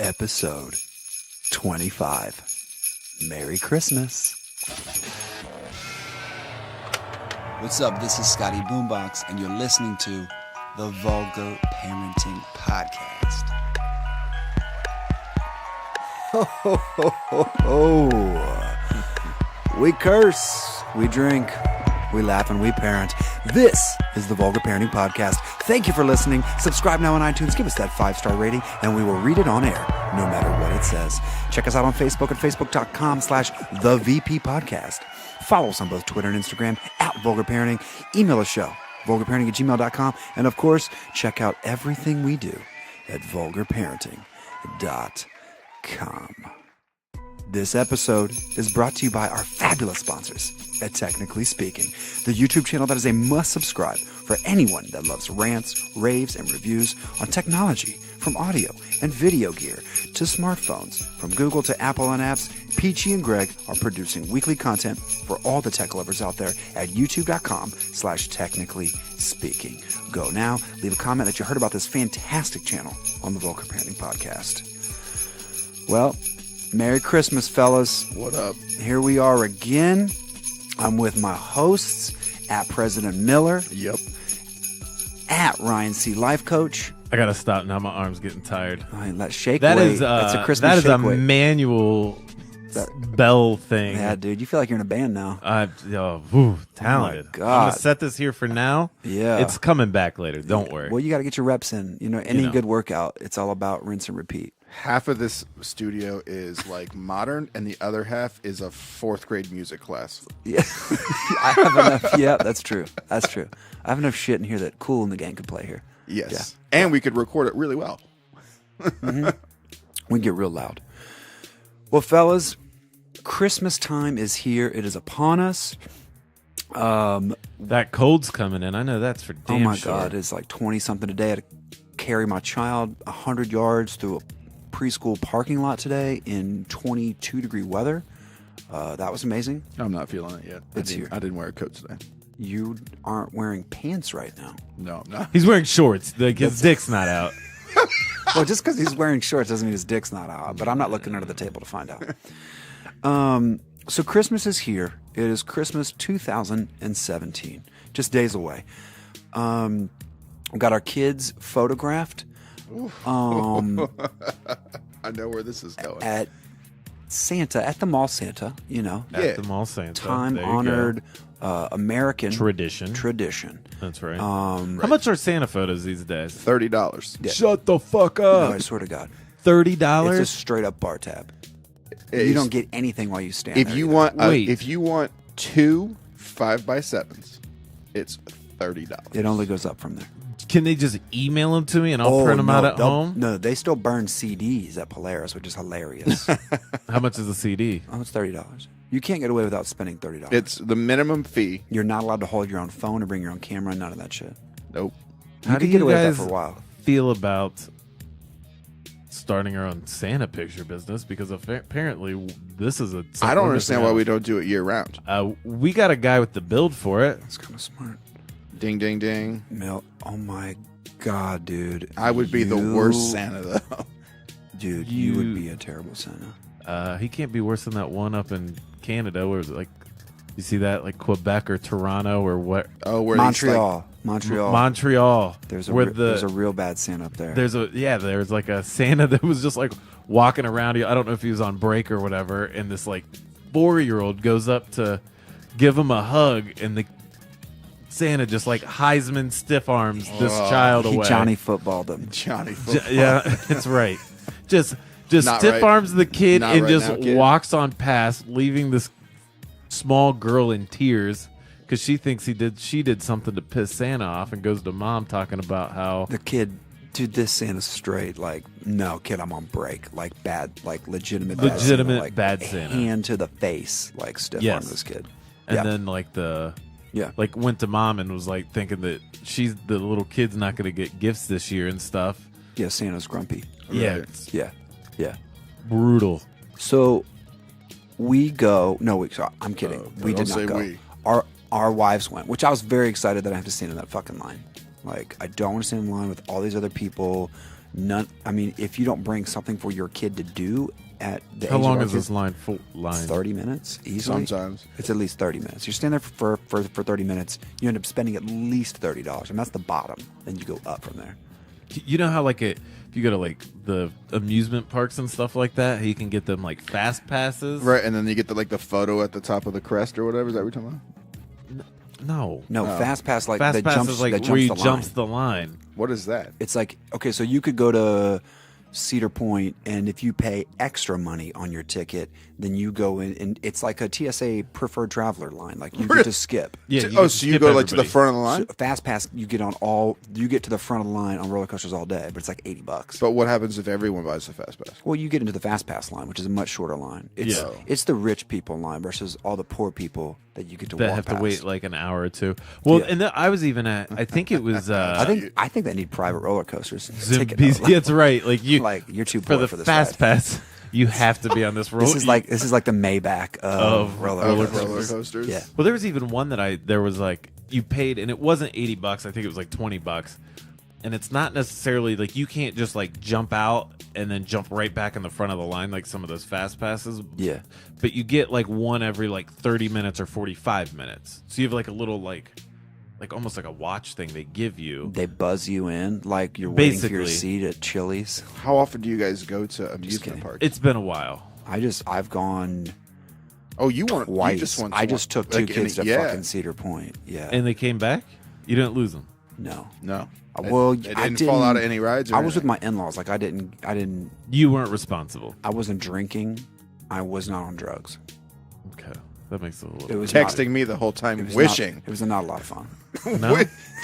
Episode 25. Merry Christmas. What's up? This is Scotty Boombox, and you're listening to the Vulgar Parenting Podcast. Ho, ho, ho, ho, ho. We curse, we drink, we laugh, and we parent. This is the Vulgar Parenting Podcast. Thank you for listening. Subscribe now on iTunes. Give us that 5-star rating, and we will read it on air, no matter what it says. Check us out on Facebook at facebook.com/thevppodcast. Follow us on both Twitter and Instagram at Vulgar Parenting. Email a show, vulgarparenting@gmail.com. And of course, check out everything we do at vulgarparenting.com. This episode is brought to you by our fabulous sponsors at Technically Speaking, the YouTube channel that is a must subscribe for anyone that loves rants, raves, and reviews on technology, from audio and video gear to smartphones. From Google to Apple and apps, Peachy and Greg are producing weekly content for all the tech lovers out there at youtube.com/technically speaking. Go now, leave a comment that you heard about this fantastic channel on the Vulgar Parenting Podcast. Well, Merry Christmas, fellas. What up? Here we are again. I'm with my hosts at President Miller. Yep. At Ryan C. Life Coach. I gotta stop now. My arm's getting tired. That shake That weight. is That's a Christmas that is shake a weight. manual bell thing. Yeah, dude. You feel like you're in a band now. Talented. God. I'm gonna set this here for now. Yeah. It's coming back later. Don't worry. Well, you got to get your reps in. You know, any know. good workout, it's all about rinse and repeat. Half of this studio is like modern, and the other half is a fourth grade music class. Yeah. I have enough. Yeah, that's true. That's true. I have enough shit in here that Kool and the gang could play here. Yes. Yeah. And we could record it really well. We can get real loud. Well, fellas, Christmas time is here. It is upon us. That cold's coming in. I know that's for damn Oh my sure. God, it's like 20-something today. I had to carry my child 100 yards through a preschool parking lot today in 22-degree weather. That was amazing. I'm not feeling it yet. It's here. I didn't wear a coat today. You aren't wearing pants right now. No, I'm not. He's wearing shorts. Like his dick's not out. Well, just because he's wearing shorts doesn't mean his dick's not out, but I'm not looking under the table to find out. So Christmas is here. It is Christmas 2017, just days away. We got our kids photographed I know where this is going. at Santa, at the mall Santa, you know, Yeah. At the mall Santa. There you go. time-honored American Tradition. That's right. How much are Santa photos these days? $30. Yeah. Shut the fuck No, up. I swear to God. $30? It's a straight-up bar tab. You It's- don't get anything while you stand If there you either. want, Wait. if you want 2 5x7s, it's $30. It only goes up from there. Can they just email them to me and I'll print them out at home? No, they still burn CDs at Polaris, which is hilarious. How much is a CD? Oh, it's $30. You can't get away without spending $30. It's the minimum fee. You're not allowed to hold your own phone or bring your own camera. None of that shit. Nope. You How could do get you away with guys that for a while. feel about starting our own Santa picture business? Because apparently this is a. I don't understand why we don't do it year round. We got a guy with the build for it. That's kind of smart. Ding, ding, ding. Oh my God, dude. I would be the worst Santa, though. Dude, you would be a terrible Santa. He can't be worse than that one up in Canada where it was like, you see that, like Quebec or Toronto or what? Oh, where Montreal. Montreal. There's where a real bad Santa up there. There's like a Santa that was just like walking around. I don't know if he was on break or whatever, and this like 4-year-old goes up to give him a hug, and the Santa just like Heisman stiff arms this child He away. Johnny footballed him. Johnny football. Yeah, that's right. Just Not stiff right. arms the kid Not and right just now, kid. walks on past, leaving this small girl in tears because she thinks she did something to piss Santa off, and goes to mom talking about how The kid, dude, this Santa's straight. Like, no, kid, I'm on break. Like, bad, like, legitimate bad Santa. Like, bad Santa. Hand to the face, like, stiff Yes. arm this kid. and Yeah. then like Yeah. like went to mom and was like thinking that the little kid's not going to get gifts this year and stuff. Yeah, Santa's grumpy. Yeah, Right. it's Yeah. Yeah. brutal. So we go. No, I'm kidding. We don't did say not go. we. Our wives went, which I was very excited that I have to stand in that fucking line. Like, I don't want to stand in line with all these other people. None. I mean, if you don't bring something for your kid to do at the How age long of is this line? 30 minutes easily. Sometimes. It's at least 30 minutes. You're standing there for 30 minutes. You end up spending at least $30, and that's the bottom. Then you go up from there. You know how like if you go to like the amusement parks and stuff like that, you can get them like fast passes. Right, and then you get the photo at the top of the crest or whatever. Is that what you're talking about? No, No, fast pass like fast that pass jumps is like that where jumps you the line. jumps the line. What is that? It's like, okay, so you could go to Cedar Point, and if you pay extra money on your ticket, then you go in, and it's like a TSA preferred traveler line. Like, you get to skip. Yeah. Oh, so you go like to the front of the line? So fast pass, you get to the front of the line on roller coasters all day, but it's like $80. But what happens if everyone buys the fast pass? Well, you get into the fast pass line, which is a much shorter line. It's, Yeah. it's the rich people line versus all the poor people that you get to that walk have past. to wait like an hour or two. Well, Yeah. and I was even at. I think it was. I think they need private roller coasters. That's right. Like you, Like, you're too for poor the for this fast ride. pass. You have to be on this roller. This is like the Maybach of roller roller coasters. Roller coasters? Yeah. Well, there was even one that there was like you paid, and it wasn't $80. I think it was like $20. And it's not necessarily like you can't just like jump out and then jump right back in the front of the line like some of those fast passes. Yeah. But you get like one every like 30 minutes or 45 minutes. So you have like a little like almost like a watch thing they give you. They buzz you in like you're waiting for your Basically. seat at Chili's. How often do you guys go to amusement kidding. parks? It's been a while. I've gone Oh, you weren't twice. You just went I just took two like, kids to yeah. fucking Cedar Point. Yeah. And they came back? You didn't lose them. No. No. Well, it I didn't fall out of didn't- any rides. Or I was with anything? my in-laws. Like, I didn't. You weren't responsible. I wasn't drinking. I was not on drugs. Okay. That makes it a little It was texting not, me the whole time, it was wishing. Not, it was not a lot of fun. No?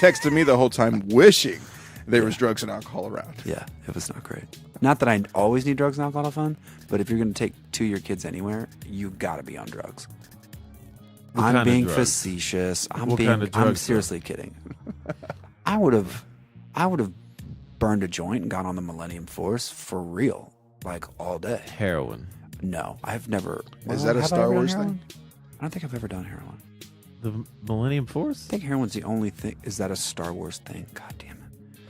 Texting me the whole time, wishing there was drugs and alcohol around. Yeah, it was not great. Not that I always need drugs and alcohol to fun, but if you're going to take two of your kids anywhere, you got to be on drugs. What kind I'm of being drugs? facetious. I'm What kind of I'm drugs, seriously kidding. I would have burned a joint and gone on the Millennium Force for real, like all day. Heroin. No, I've never. Is that a have I Star ever done Wars heroin? thing? I don't think I've ever done heroin. The Millennium Force? I think heroin's the only thing. Is that a Star Wars thing? God damn it.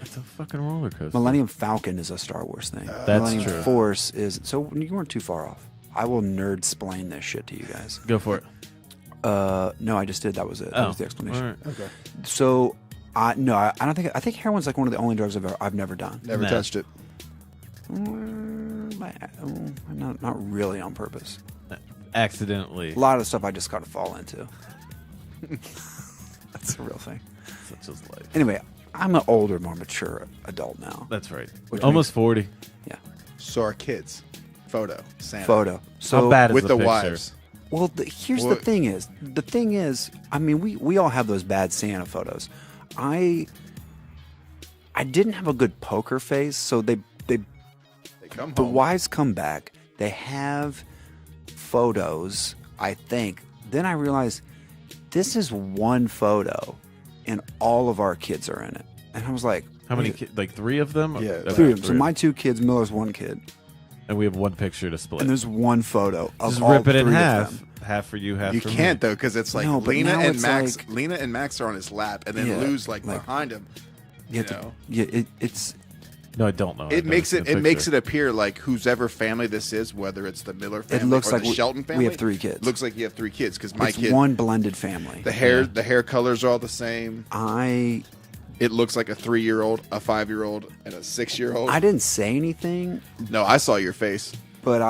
It's a fucking roller coaster. Millennium Falcon is a Star Wars thing. That's Millennium true. Force is. So you weren't too far off. I will nerd-splain this shit to you guys. Go for it. No, I just did. That was it. That was the explanation. All right. Okay. So, I don't think. I think heroin's like one of the only drugs I've never done. Never Nah. touched it. Not really on purpose. Accidentally. A lot of stuff I just got to fall into. That's a real thing. Such as life. Anyway, I'm an older, more mature adult now. That's right. Which Almost 40. Yeah. So our kids. Photo. Santa. Photo. So How bad is With the the picture? wives. Well, here's Well- the thing is, I mean, we all have those bad Santa photos. I didn't have a good poker face, so they They come the home. wives come back. They have photos, I think. Then I realized this is one photo, and all of our kids are in it. And I was like, How many wait, kids? Like 3 of them? Yeah, Okay, three of them. So three. my 2 kids, Miller's 1 kid, And we have one picture to split. and there's one photo of Just all rip it in 3 of half. them. Half for you, half You for can't me. though, because it's like No, but Lena now and it's Max. like- Lena and Max are on his lap, and then Yeah, Lou's like like- behind him. You have You to- know? yeah, it's No, I don't know. It makes it appear like whosever family this is, whether it's the Miller family looks or like the we- Shelton we family. have 3 kids. Looks like you have 3 kids because my it's kid, one blended family. the hair colors are all the same. I It looks like a 3-year-old, a 5-year-old, and a 6-year-old. didn't say anything, No, I saw your face. but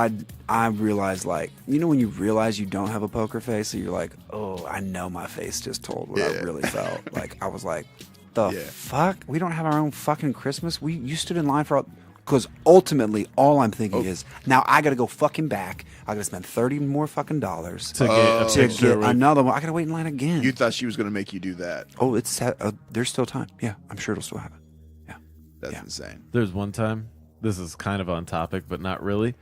I realized, like, you know when you realize you don't have a poker face, so you're like, oh, I know my face just told what I Yeah. really felt. Like, I was like, the Yeah. fuck? We don't have our own fucking Christmas? You stood in line for... Because ultimately, all I'm thinking is, now I got to go fucking back. I got to spend $30 more fucking dollars To get a to picture get with another one. I got to wait in line again. You thought she was going to make you do that. Oh, it's there's still time. Yeah, I'm sure it'll still happen. Yeah. That's Yeah. insane. There's one time. This is kind of on topic, but not really.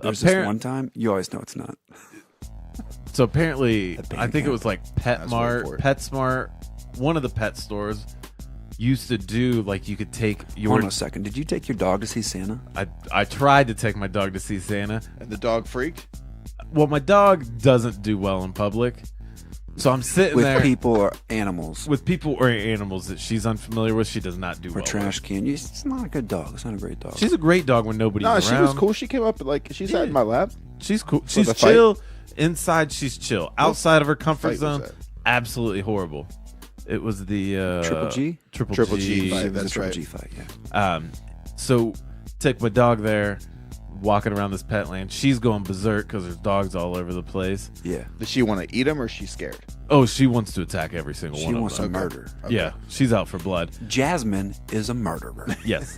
There's this one time. You always know it's not. So apparently, At I think Bandcamp. it was like I was waiting for it. PetSmart, one of the pet stores used to do like you could take your. Hold on a second. Did you take your dog to see Santa? I tried to take my dog to see Santa. And the dog freaked. Well, my dog doesn't do well in public, So I'm sitting with there people or animals. with people or animals that she's unfamiliar with. She does not do Or well trash with. can. It's not a good dog. It's not a great dog. She's a great dog when nobody's No, around. she was cool. She came up like she sat in my lap. She's cool. She's the fight? chill. Inside, she's chill. Outside of her comfort fight was zone, that? absolutely horrible. It was the Triple G? Triple G fight. It was a That's Triple right. G fight. Yeah. So take my dog there, walking around this pet land. She's going berserk because there's dogs all over the place. Yeah. Does she want to eat him or is she scared? Oh, she wants to attack every single She one wants of to them. murder. Yeah, she's out for blood. Jasmine is a murderer. Yes.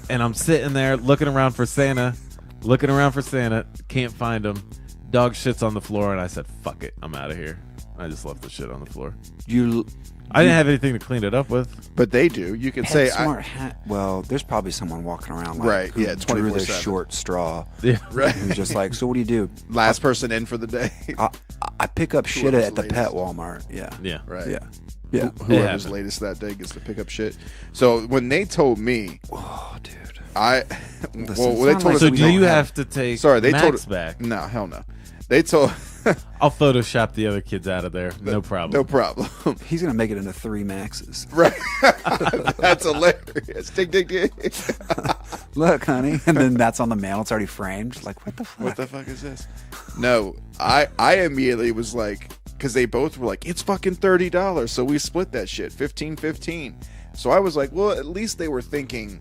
And I'm sitting there looking around for Santa, can't find him. Dog shits on the floor, and I said, fuck it, I'm out of here. I just left the shit on the floor. I didn't have anything to clean it up with. But they do. You can say PetSmart well, there's probably someone walking around like Right, who yeah, drew their 24/7. short straw. Yeah. right. Who's just like, so what do you do? Last person in for the day. I pick up shit Whoever's at the latest. pet Walmart. Yeah. Yeah. Right. Yeah. Yeah. Whoever's happened. latest that day gets to pick up shit. So when they told me, Oh, dude. I Listen, well, it's they not told like us So we do don't you have- have to take sorry, they Max told back? No, hell no. They told I'll Photoshop the other kids out of there. No problem. no problem. He's gonna make it into 3 Maxes. Right. That's hilarious. Dig, dig, dig. Look, honey, and then that's on the mail. It's already framed. Like, what the fuck? What the fuck is this? No, I immediately was like, because they both were like, it's fucking $30. So we split that shit, 15. So I was like, well, at least they were thinking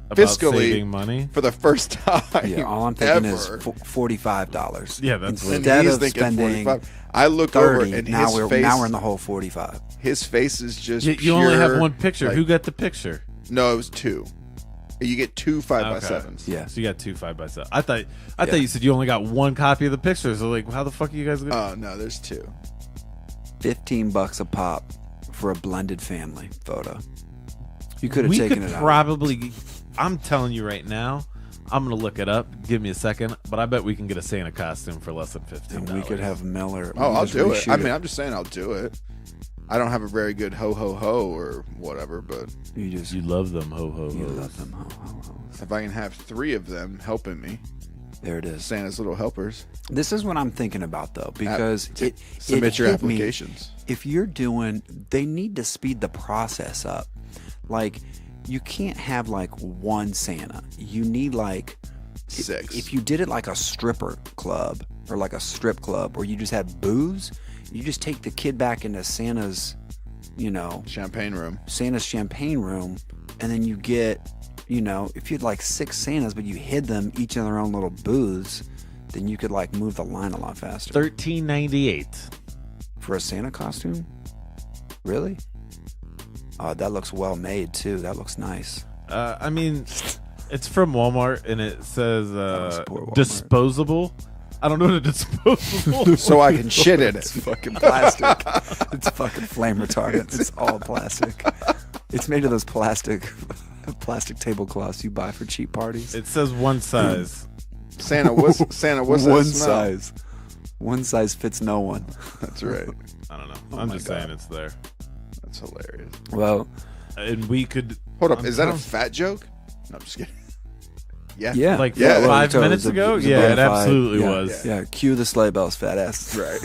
About fiscally saving money. for the first time. Yeah, all I'm thinking is ever. $45. Yeah, that's- And instead he's of thinking spending 45. I look 30. over and now his we're face. now we're in the whole 45. His face is just. You only have pure, one picture. like- Who got the picture? No, it was 2. You get 2 5x7s. Yeah. So you got 2 5x7. I thought you said you only got one copy of the picture. So like, how the fuck are you guys gonna? Oh no, there's 2. $15 a pop for a blended family photo. You could have We taken could it out. probably. I'm telling you right now. I'm gonna look it up. Give me a second, but I bet we can get a Santa costume for less than $15. And we could have Miller. Oh, we I'll just do it. reshoot I mean, I'm just saying I'll do it. I don't have a very good ho ho ho or whatever, but you just You love them, ho ho you ho. love them. Ho, ho, ho. if I can have 3 of them helping me, There it is. Santa's little helpers, This is what I'm thinking about though, because it submit your hit me. applications. If you're doing, they need to speed the process up. Like, you can't have like one Santa. You need like 6. If you did it like a stripper club or like a strip club, or you just had booze, you just take the kid back into Santa's, Champagne room. Santa's champagne room, and then you get, if you had like 6 Santas, but you hid them each in their own little booths, then you could like move the line a lot faster. $13.98. For a Santa costume? Really? That looks well made too. That looks nice. I mean, it's from Walmart and it says support Walmart. disposable. I don't know what a disposable. So I can shit in It's it. fucking plastic. It's fucking flame retardant. It's all plastic. It's made of those plastic tablecloths you buy for cheap parties. It says one size. Santa, what's One that smell? size. One size fits no one. That's right. I don't know. Oh I'm my just God. saying it's there. That's hilarious. Well, And we could Hold up, I'm is that a telling- fat joke? No, I'm just kidding. Yeah. yeah. like Yeah, well, 5 so minutes it's a- ago? it's a Yeah, bona it fide- absolutely yeah, was. Yeah, cue the sleigh bells, fat ass. Right.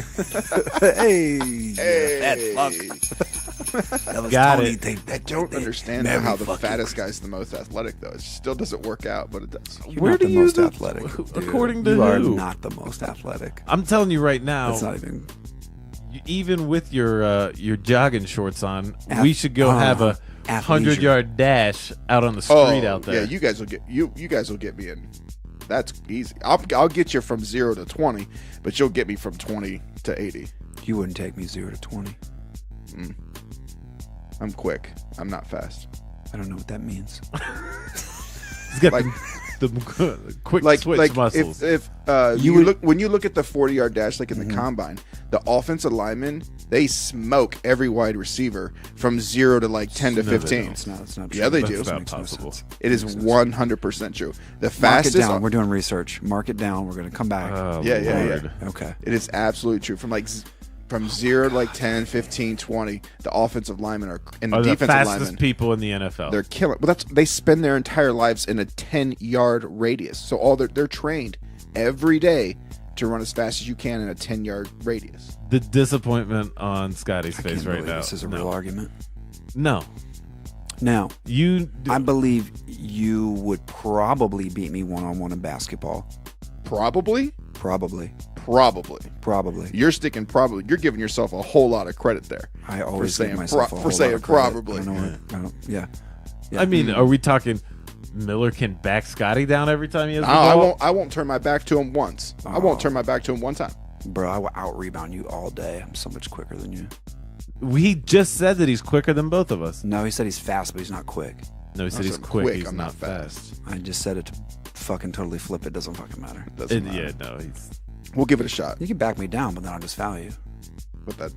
Hey, Hey. you fat fuck. That was Got Tony. it. I don't understand Merry how the fucking fattest guy's the most athletic, though. It still doesn't work out, but it does. You're Where not do the you most do- athletic. dude. according to you are who? not the most athletic. I'm telling you right now, That's not even. even with your jogging shorts on, we should go uh, have a athleisure. 100-yard dash out on the street out there. Yeah, you guys will get me in. That's easy. I'll get you from 0 to 20, but you'll get me from 20 to 80. You wouldn't take me 0 to 20. I'm quick. I'm not fast. I don't know what that means. He's got Like- the quick Like switch muscles. if You you would- look when you look at the 40-yard dash, like in the combine, the offensive linemen, they smoke every wide receiver from 0 to like 10 to No, they 15. don't. It's not. It's not true. Yeah, they That's do. not Makes no possible. sense. It is 100% true. The Mark it fastest. down. We're doing research. Mark it down. We're gonna come back. Oh, yeah, yeah, Lord. Okay. It is absolutely true. From 0 to like 10, 15, 20, the offensive linemen and the Are the defensive fastest linemen. people in the NFL. They're killing. Well, they spend their entire lives in a 10-yard radius. So they're trained every day to run as fast as you can in a 10-yard radius. The disappointment on Scotty's I face can't right believe now. this is a No. real argument. No. Now, You. I believe you would probably beat me one-on-one in basketball. Probably. Probably. You're sticking probably. You're giving yourself a whole lot of credit there. I always saying give myself pro- a for whole saying lot of credit. probably. I don't know what- I don't- yeah. I mean, are we talking Miller can back Scotty down every time he has the I ball? won't turn my back to him once. I won't turn my back to him one time. Bro, I will out-rebound you all day. I'm so much quicker than you. He just said that he's quicker than both of us. No, he said he's fast, but he's not quick. No, he said he's said quick. quick, He's I'm not not fast. I just said it to fucking totally flip it. Doesn't fucking matter. Doesn't matter. Yeah, no, he's. We'll give it a shot. You can back me down, but then I'll just foul you. But that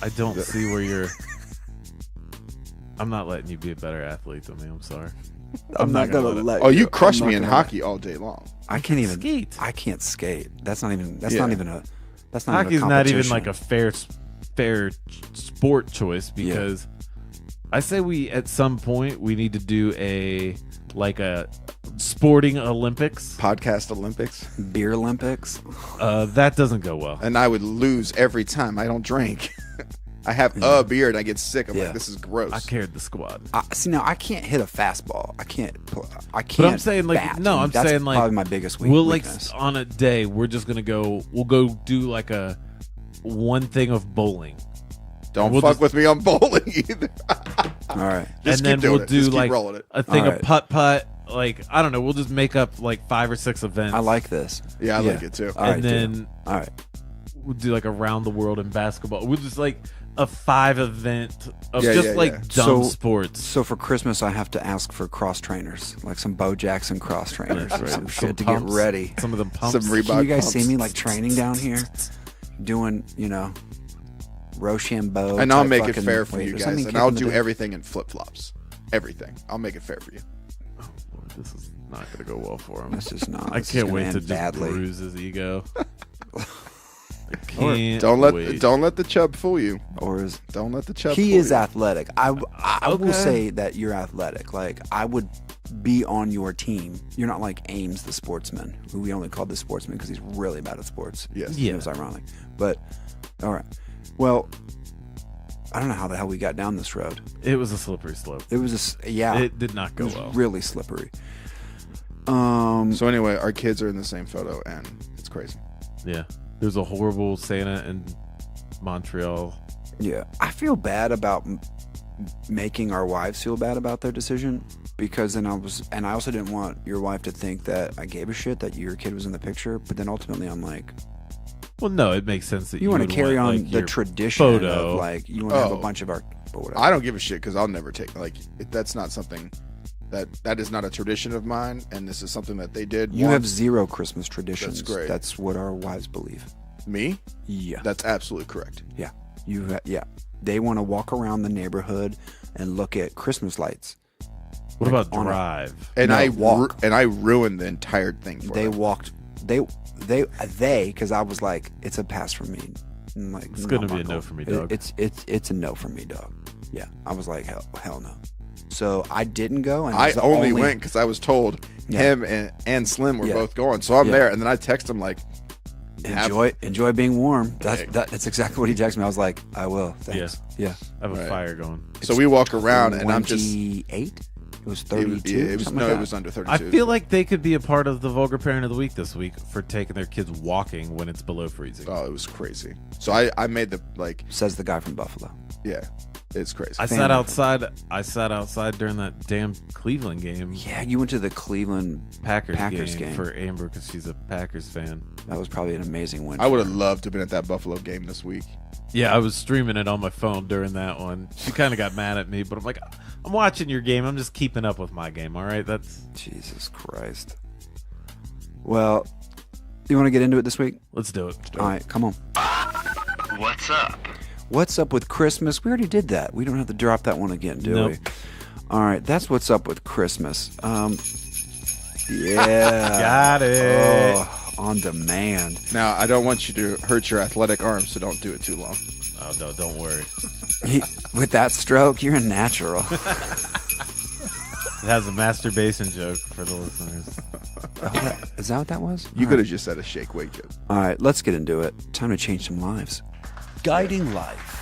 I don't see where you're. I'm not letting you be a better athlete than me. I'm sorry. I'm not gonna let. Oh, you crush I'm me not in gonna hockey all day long. I can't even skate. I can't skate. That's not even. That's Yeah. not even a. That's not Hockey's even a not even competition. like a fair sport choice because I say we at some point we need to do a sporting Olympics. Podcast Olympics, beer Olympics. That doesn't go well. and I would lose every time. I don't drink. I have a beer and I get sick. I'm Yeah. like, this is gross. I carried the squad. See now, I can't hit a fastball. I can't. I can't. But I'm saying like bat. no, I'm That's saying like probably my biggest we'll weakness. like on a day we're just gonna go. We'll go do like a one thing of bowling. Don't we'll fuck just- with me on bowling either. All right. Just and keep then doing we'll it. do Just keep like rolling it. a thing All of right. putt. Like I don't know. We'll just make up like 5 or 6 events. I like this. Yeah, I like it too. All right, and dude. then All right. we'll do like around the world in basketball. We'll just like a 5 event of Yeah, just yeah, like yeah. dumb So- sports. So for Christmas, I have to ask for cross trainers, like some Bo Jackson cross trainers or some shit to get pumps, ready. Some of them pumps. Some Reebok Can you guys pumps. see me like training down here, doing Rochambeau? And I'll type make it fucking fair for weight you or guys, something, and I'll kicking the do dick? everything in flip flops. Everything. I'll make it fair for you. Lord, this is not going to go well for him. That's just not. I this is can't gonna wait to end just badly. bruise his ego. I can't Don't wait. let the chub fool you. Or is Don't let the chub. he fool is you. athletic? I will Okay. say that you're athletic. Like I would be on your team. You're not like Ames, the sportsman, who we only called the sportsman because he's really bad at sports. Yes. Yeah. It was ironic, but all right. Well, I don't know how the hell we got down this road. It was a slippery slope. It was yeah. It did not It go was well. really slippery. So anyway, our kids are in the same photo, and it's crazy. Yeah. There's a horrible Santa in Montreal. Yeah, I feel bad about making our wives feel bad about their decision because then I also didn't want your wife to think that I gave a shit that your kid was in the picture. But then ultimately, I'm like, Well, no, it makes sense that you want to would carry on like, the your tradition photo. of like you want to have a Oh. bunch of our. But whatever. I don't give a shit because I'll never take that's not something that is not a tradition of mine, and this is something that they did. You have once. 0 Christmas traditions. That's great. That's what our wives believe. Me. Yeah. That's absolutely correct. Yeah. Yeah. They want to walk around the neighborhood and look at Christmas lights. What about on a- Drive? And No, I walk. and I ruined the entire thing for They them. walked. They because I was like, it's a pass for me. I'm like, It's gonna be a Michael. no for me, dog. It's a no for me, dog. Yeah, I was like, hell no. So I didn't go, and it I was the only went because I was told Yeah. him and Slim were Yeah. both going. So I'm Yeah. there, and then I text him like, enjoy being warm. Yeah. That's exactly what he texted me. I was like, I will. Thanks. Yeah. I have a Right. fire going. so we walk around, and I'm just. 28. It was It 32. was, it was something no, like it that. was under 32. I feel like they could be a part of the vulgar parent of the week this week for taking their kids walking when it's below freezing. Oh, it was crazy. So I made the Says the guy from Buffalo. yeah, it's crazy. I Fan sat of- outside during that damn Cleveland game, Yeah, you went to the Cleveland. Packers game. for Amber because she's a Packers fan. That was probably an amazing win. I would have loved to have been at that Buffalo game this week. Yeah, I was streaming it on my phone during that one. She kind of got mad at me, but I'm like, I'm watching your game. I'm just keeping up with my game. All right, that's Jesus Christ. Well, you want to get into it this week? let's do it. All right, come on. What's up? What's up with Christmas? We already did that. We don't have to drop that one again, do Nope. we? All right, that's what's up with Christmas. Yeah. Got it. Oh, on demand. Now I don't want you to hurt your athletic arms, so don't do it too long. Oh no, don't worry. With that stroke, you're a natural. It has a masturbation joke for the listeners. Is that what that was? You could have just said a shake weight joke. All right, let's get into it. Time to change some lives. Guiding life.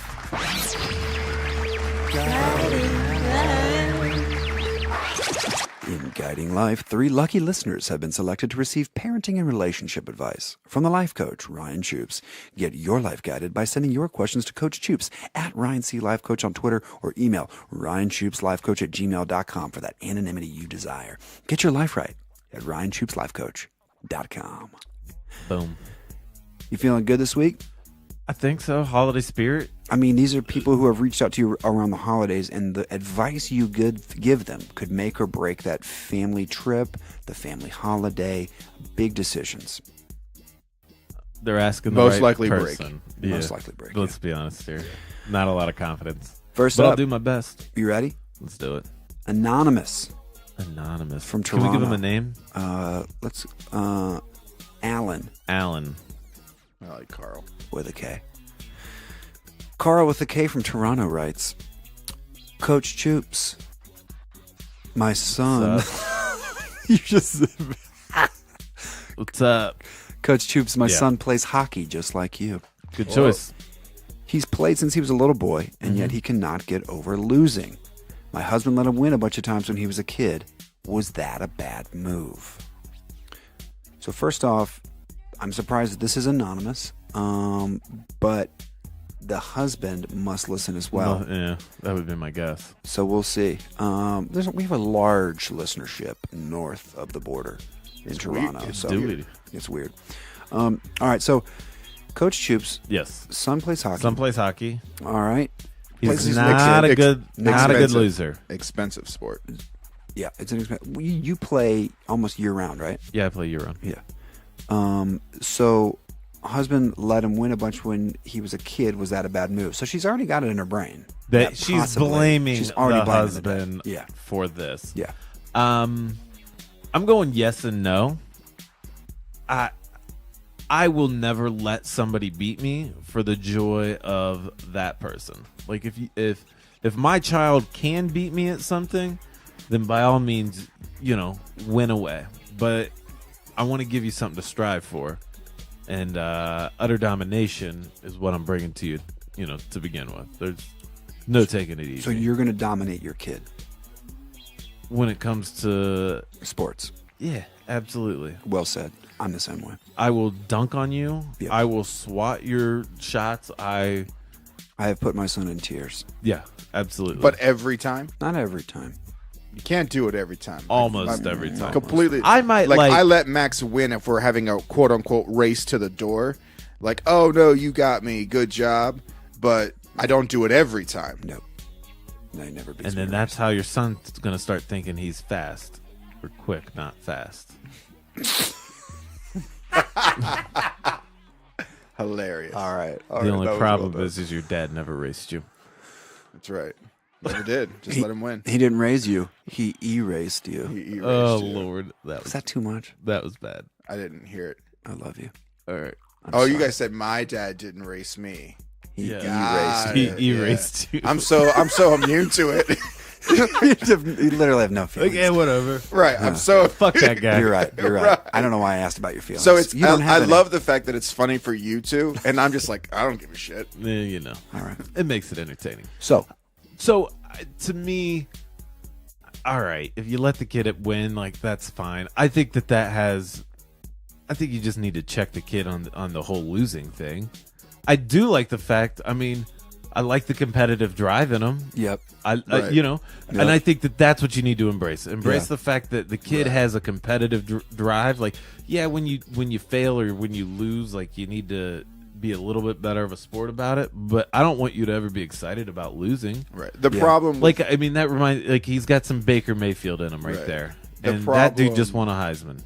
In Guiding Life, 3 lucky listeners have been selected to receive parenting and relationship advice from the life coach, Ryan Choops. Get your life guided by sending your questions to Coach Choops at Ryan C. Life Coach on Twitter or email ryanchoopslifecoach@gmail.com for that anonymity you desire. Get your life right at ryanchoopslifecoach.com. Boom. You feeling good this week? I think so. Holiday spirit. I mean, these are people who have reached out to you around the holidays, and the advice you give them could make or break that family trip, the family holiday, big decisions. They're asking the Most right likely person. break. Most likely break. Let's be honest here. Not a lot of confidence. First But I'll up, do my best. you ready? Let's do it. Anonymous. Anonymous. From Can we give him Toronto. a name? Let's Alan Alan. I like Carl. with a K. Carl with a K from Toronto writes, Coach Choops, my son. You just What's up? Coach Choops, my Yeah. son plays hockey just like you. Good choice. He's played since he was a little boy, and yet he cannot get over losing. My husband let him win a bunch of times when he was a kid. Was that a bad move? So first off, I'm surprised that this is anonymous, but the husband must listen as well. Yeah, that would be my guess. So we'll see. We have a large listenership north of the border in Toronto. It's So weird. it's weird. All right, so Coach Choops, Yes. son plays hockey. Son plays hockey. All right. He's He's not a good expensive. loser. Expensive sport. Yeah, it's an expensive. You play almost year round, right? Yeah, I play year round. Yeah. So husband let him win a bunch when he was a kid. Was that a bad move? So she's already got it in her brain. That she's possibly- blaming she's already the blaming husband dad. Yeah. for this. Yeah. I'm going yes and no. I will never let somebody beat me for the joy of that person. Like if my child can beat me at something, then by all means, win away. But I want to give you something to strive for, and utter domination is what I'm bringing to you. To begin with, there's no taking it easy. So you're going to dominate your kid. When it comes to Sports. yeah, absolutely. Well said. I'm the same way. I will dunk on you. Yeah. I will swat your shots. I have put my son in tears. Yeah, absolutely. But every time? Not every time. You can't do it every time. Almost every time. Completely. I might I let Max win if we're having a quote unquote race to the door. Like, oh no, you got me. Good job. But I don't do it every time. No. No, he never beats and me. then that's how your son's going to start thinking he's fast or quick, not fast. Hilarious. All right. The only problem is your dad never raced you. That's right. Never did. Just let him win. He didn't raise you. He erased you. He erased Oh you. Lord, that Is was that too much? bad. I didn't hear it. I love you. All right. Oh, you guys said my dad didn't race me. He Yeah. erased Got you. it. He Yeah. erased you. I'm so immune to it. You literally have no feelings. Okay, whatever. Right. I'm so Fuck that guy. You're right. You're right. I don't know why I asked about your feelings. So it's you don't I have any. love the fact that it's funny for you two, and I'm just like I don't give a shit. All right. It makes it entertaining. So So to me, all right, if you let the kid win, like that's fine. I think I think you just need to check the kid on the whole losing thing. I do like the fact. I mean, I like the competitive drive in him. yep. Right. And I think that's what you need to embrace. Embrace Yeah. the fact that the kid has a competitive drive. Like, yeah, when you fail or when you lose, like you need to be a little bit better of a sport about it. But I don't want you to ever be excited about losing. Right. The Yeah. problem, Like, I mean, that reminds he's got some Baker Mayfield in him right Right. there, The and that dude problem- just won a Heisman,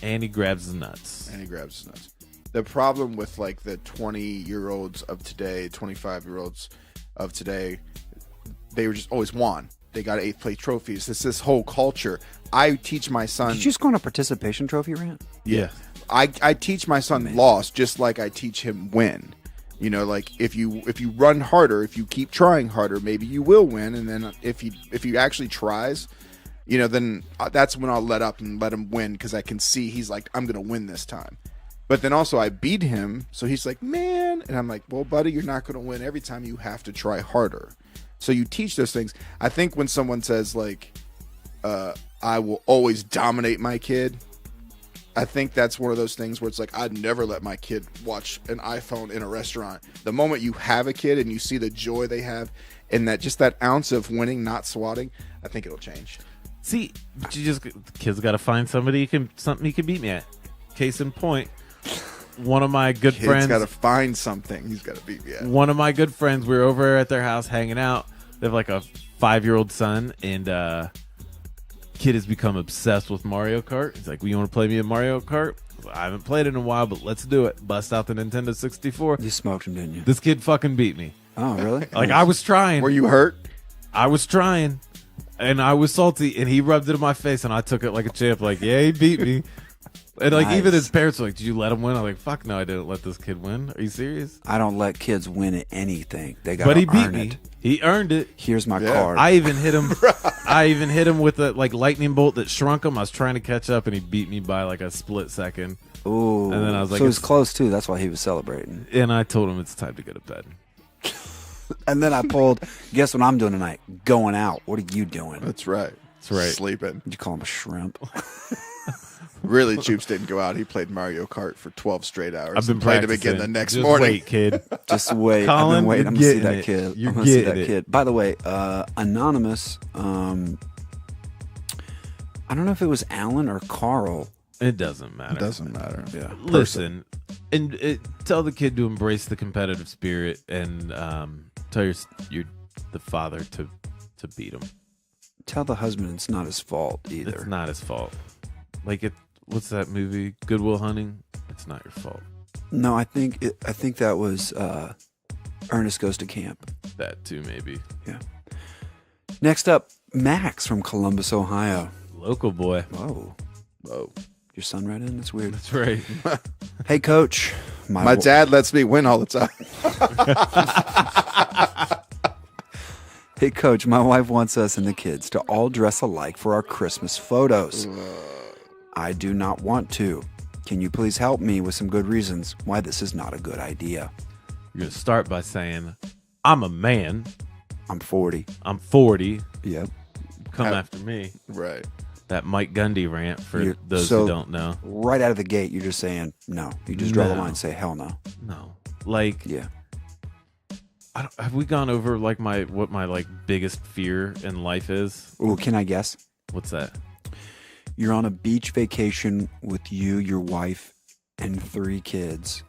and he grabs the nuts. and he grabs his nuts. The problem with like the 20-year-olds of today, 25-year-olds of today, they were just always won. They got 8th place trophies. It's this whole culture. I teach my son. Did you just go on a participation trophy rant? Yeah, I teach my son loss just like I teach him win. You know, like if you run harder, if you keep trying harder, maybe you will win. And then if he actually tries, then that's when I'll let up and let him win because I can see he's like, I'm going to win this time. But then also I beat him, so he's like, man. And I'm like, well, buddy, you're not going to win every time. You have to try harder. So you teach those things. I think when someone says, like, I will always dominate my kid, I think that's one of those things where it's like, I'd never let my kid watch an iPhone in a restaurant. The moment you have a kid and you see the joy they have and that just that ounce of winning, not swatting, I think it'll change. See, the kid's got to find something he can beat me at. Case in point, one of my good friends got to find something he's got to beat me at. One of my good friends, we were over at their house hanging out. They have like a 5-year-old son, and kid has become obsessed with Mario Kart. He's like, well, you want to play me in Mario Kart? I haven't played it in a while, but let's do it. Bust out the Nintendo 64. You smoked him, didn't you? This kid fucking beat me. Oh, really? Like, I was trying. Were you hurt? I was trying, and I was salty, and he rubbed it in my face, and I took it like a champ. Like, yeah, he beat me. And like Nice. even his parents were like, did you let him win? I'm like, fuck no, I didn't let this kid win. Are you serious? I don't let kids win at anything. They got But to he beat earn me. it. He earned it. Here's my Yeah. card. I even hit him. I even hit him with a like lightning bolt that shrunk him. I was trying to catch up, and he beat me by like a split second. Ooh. And then I was like, so it was it's- close too. That's why he was celebrating. And I told him it's time to go to bed. And then I pulled. Guess what I'm doing tonight? Going out. What are you doing? That's right. That's right. Sleeping. Did you call him a shrimp? Really, Choops didn't go out. He played Mario Kart for 12 straight hours. I've been and played him practicing. again the next Just morning. Wait, kid. Just wait. I've Colin, been waiting. I'm you're gonna see getting that it. kid. You're I'm gonna see that getting it. kid. By the way, anonymous. I don't know if it was Alan or Carl. It doesn't matter. It doesn't matter. Yeah. Listen, and tell the kid to embrace the competitive spirit, and tell your the father to beat him. Tell the husband it's not his fault either. It's not his fault. Like what's that movie? Good Will Hunting. It's not your fault. No, I think that was Ernest Goes to Camp. That too, maybe. Yeah. Next up, Max from Columbus, Ohio. Local boy. Whoa. Whoa. Your son right in? That's weird. That's right. Hey, Coach. My dad lets me win all the time. Hey, Coach. My wife wants us and the kids to all dress alike for our Christmas photos. I do not want to. Can you please help me with some good reasons why this is not a good idea? You're gonna start by saying, "I'm a man. I'm 40. I'm 40. Yep. Come Have- after me." Right. That Mike Gundy rant for You're- those so- who don't know. Right out of the gate, you're just saying no. You just draw the No. line and say hell no. No, like Yeah. have we gone over like what my like biggest fear in life is? Ooh, can I guess? What's that? You're on a beach vacation with you, your wife, and 3 kids.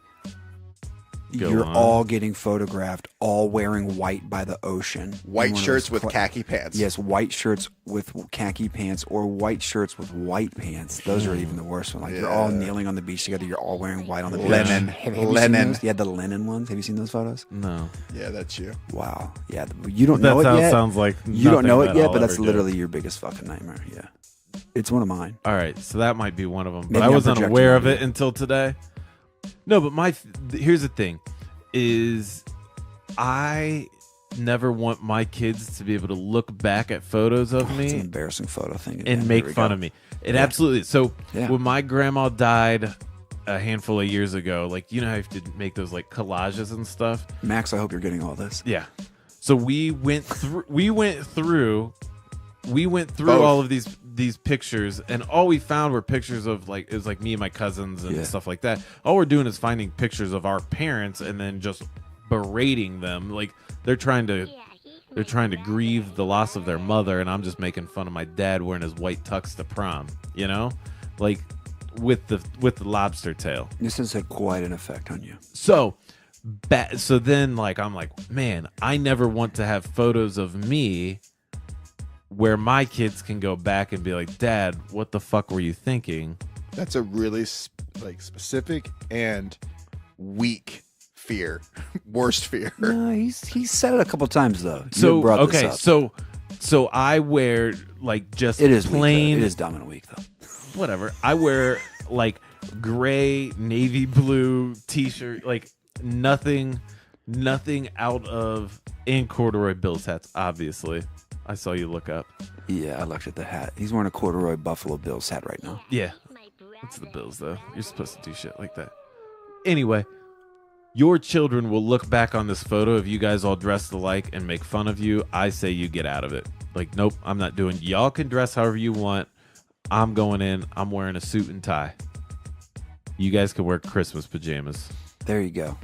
Go You're on. all getting photographed, all wearing white by the ocean. In White one of shirts those with khaki pants. Yes, white shirts with khaki pants or white shirts with white pants. Those are even the worst one. Like you're all Yeah. kneeling on the beach together. You're all wearing white on the beach. Linen. Have you Linen. seen those? Yeah, the linen ones. Have you seen those photos? No, Yeah, that's you. Wow. Yeah, you don't that know it yet. sounds like You don't nothing know it that yet, I'll but that's ever do. literally your biggest fucking nightmare. Yeah, it's one of mine. All right, so that might be one of them, but Maybe I I'm wasn't projecting aware on of it you. until today. No, but here's the thing: is I never want my kids to be able to look back at photos of It's an me embarrassing photo thing. and make fun of me. It absolutely. So Yeah. when my grandma died a handful of years ago, like you know how you have to make those like collages and stuff. Max, I hope you're getting all this. Yeah. So we went through Both. all of these pictures, and all we found were pictures of like it was like me and my cousins and Yeah. stuff like that. All we're doing is finding pictures of our parents and then just berating them. Like they're trying to grieve the loss of their mother, and I'm just making fun of my dad wearing his white tux to prom, you know? Like with the lobster tail. This has had quite an effect on you. So then like I'm like, man, I never want to have photos of me where my kids can go back and be like, Dad, what the fuck were you thinking? That's a really specific and weak fear. Worst fear. No, he's said it a couple times though. You So brought this okay, up. so I wear like just It is plain Week, though. It is Dominant Week though. whatever. I wear like gray, navy blue t-shirt, like nothing out of, and corduroy Bills hats, obviously. I saw you look up. Yeah, I looked at the hat. He's wearing a corduroy Buffalo Bills hat right now. Yeah. It's the Bills, though. You're supposed to do shit like that. Anyway, your children will look back on this photo of you guys all dressed alike and make fun of you. I say you get out of it. Like, nope, I'm not doing. Y'all can dress however you want. I'm going in. I'm wearing a suit and tie. You guys can wear Christmas pajamas. There you go.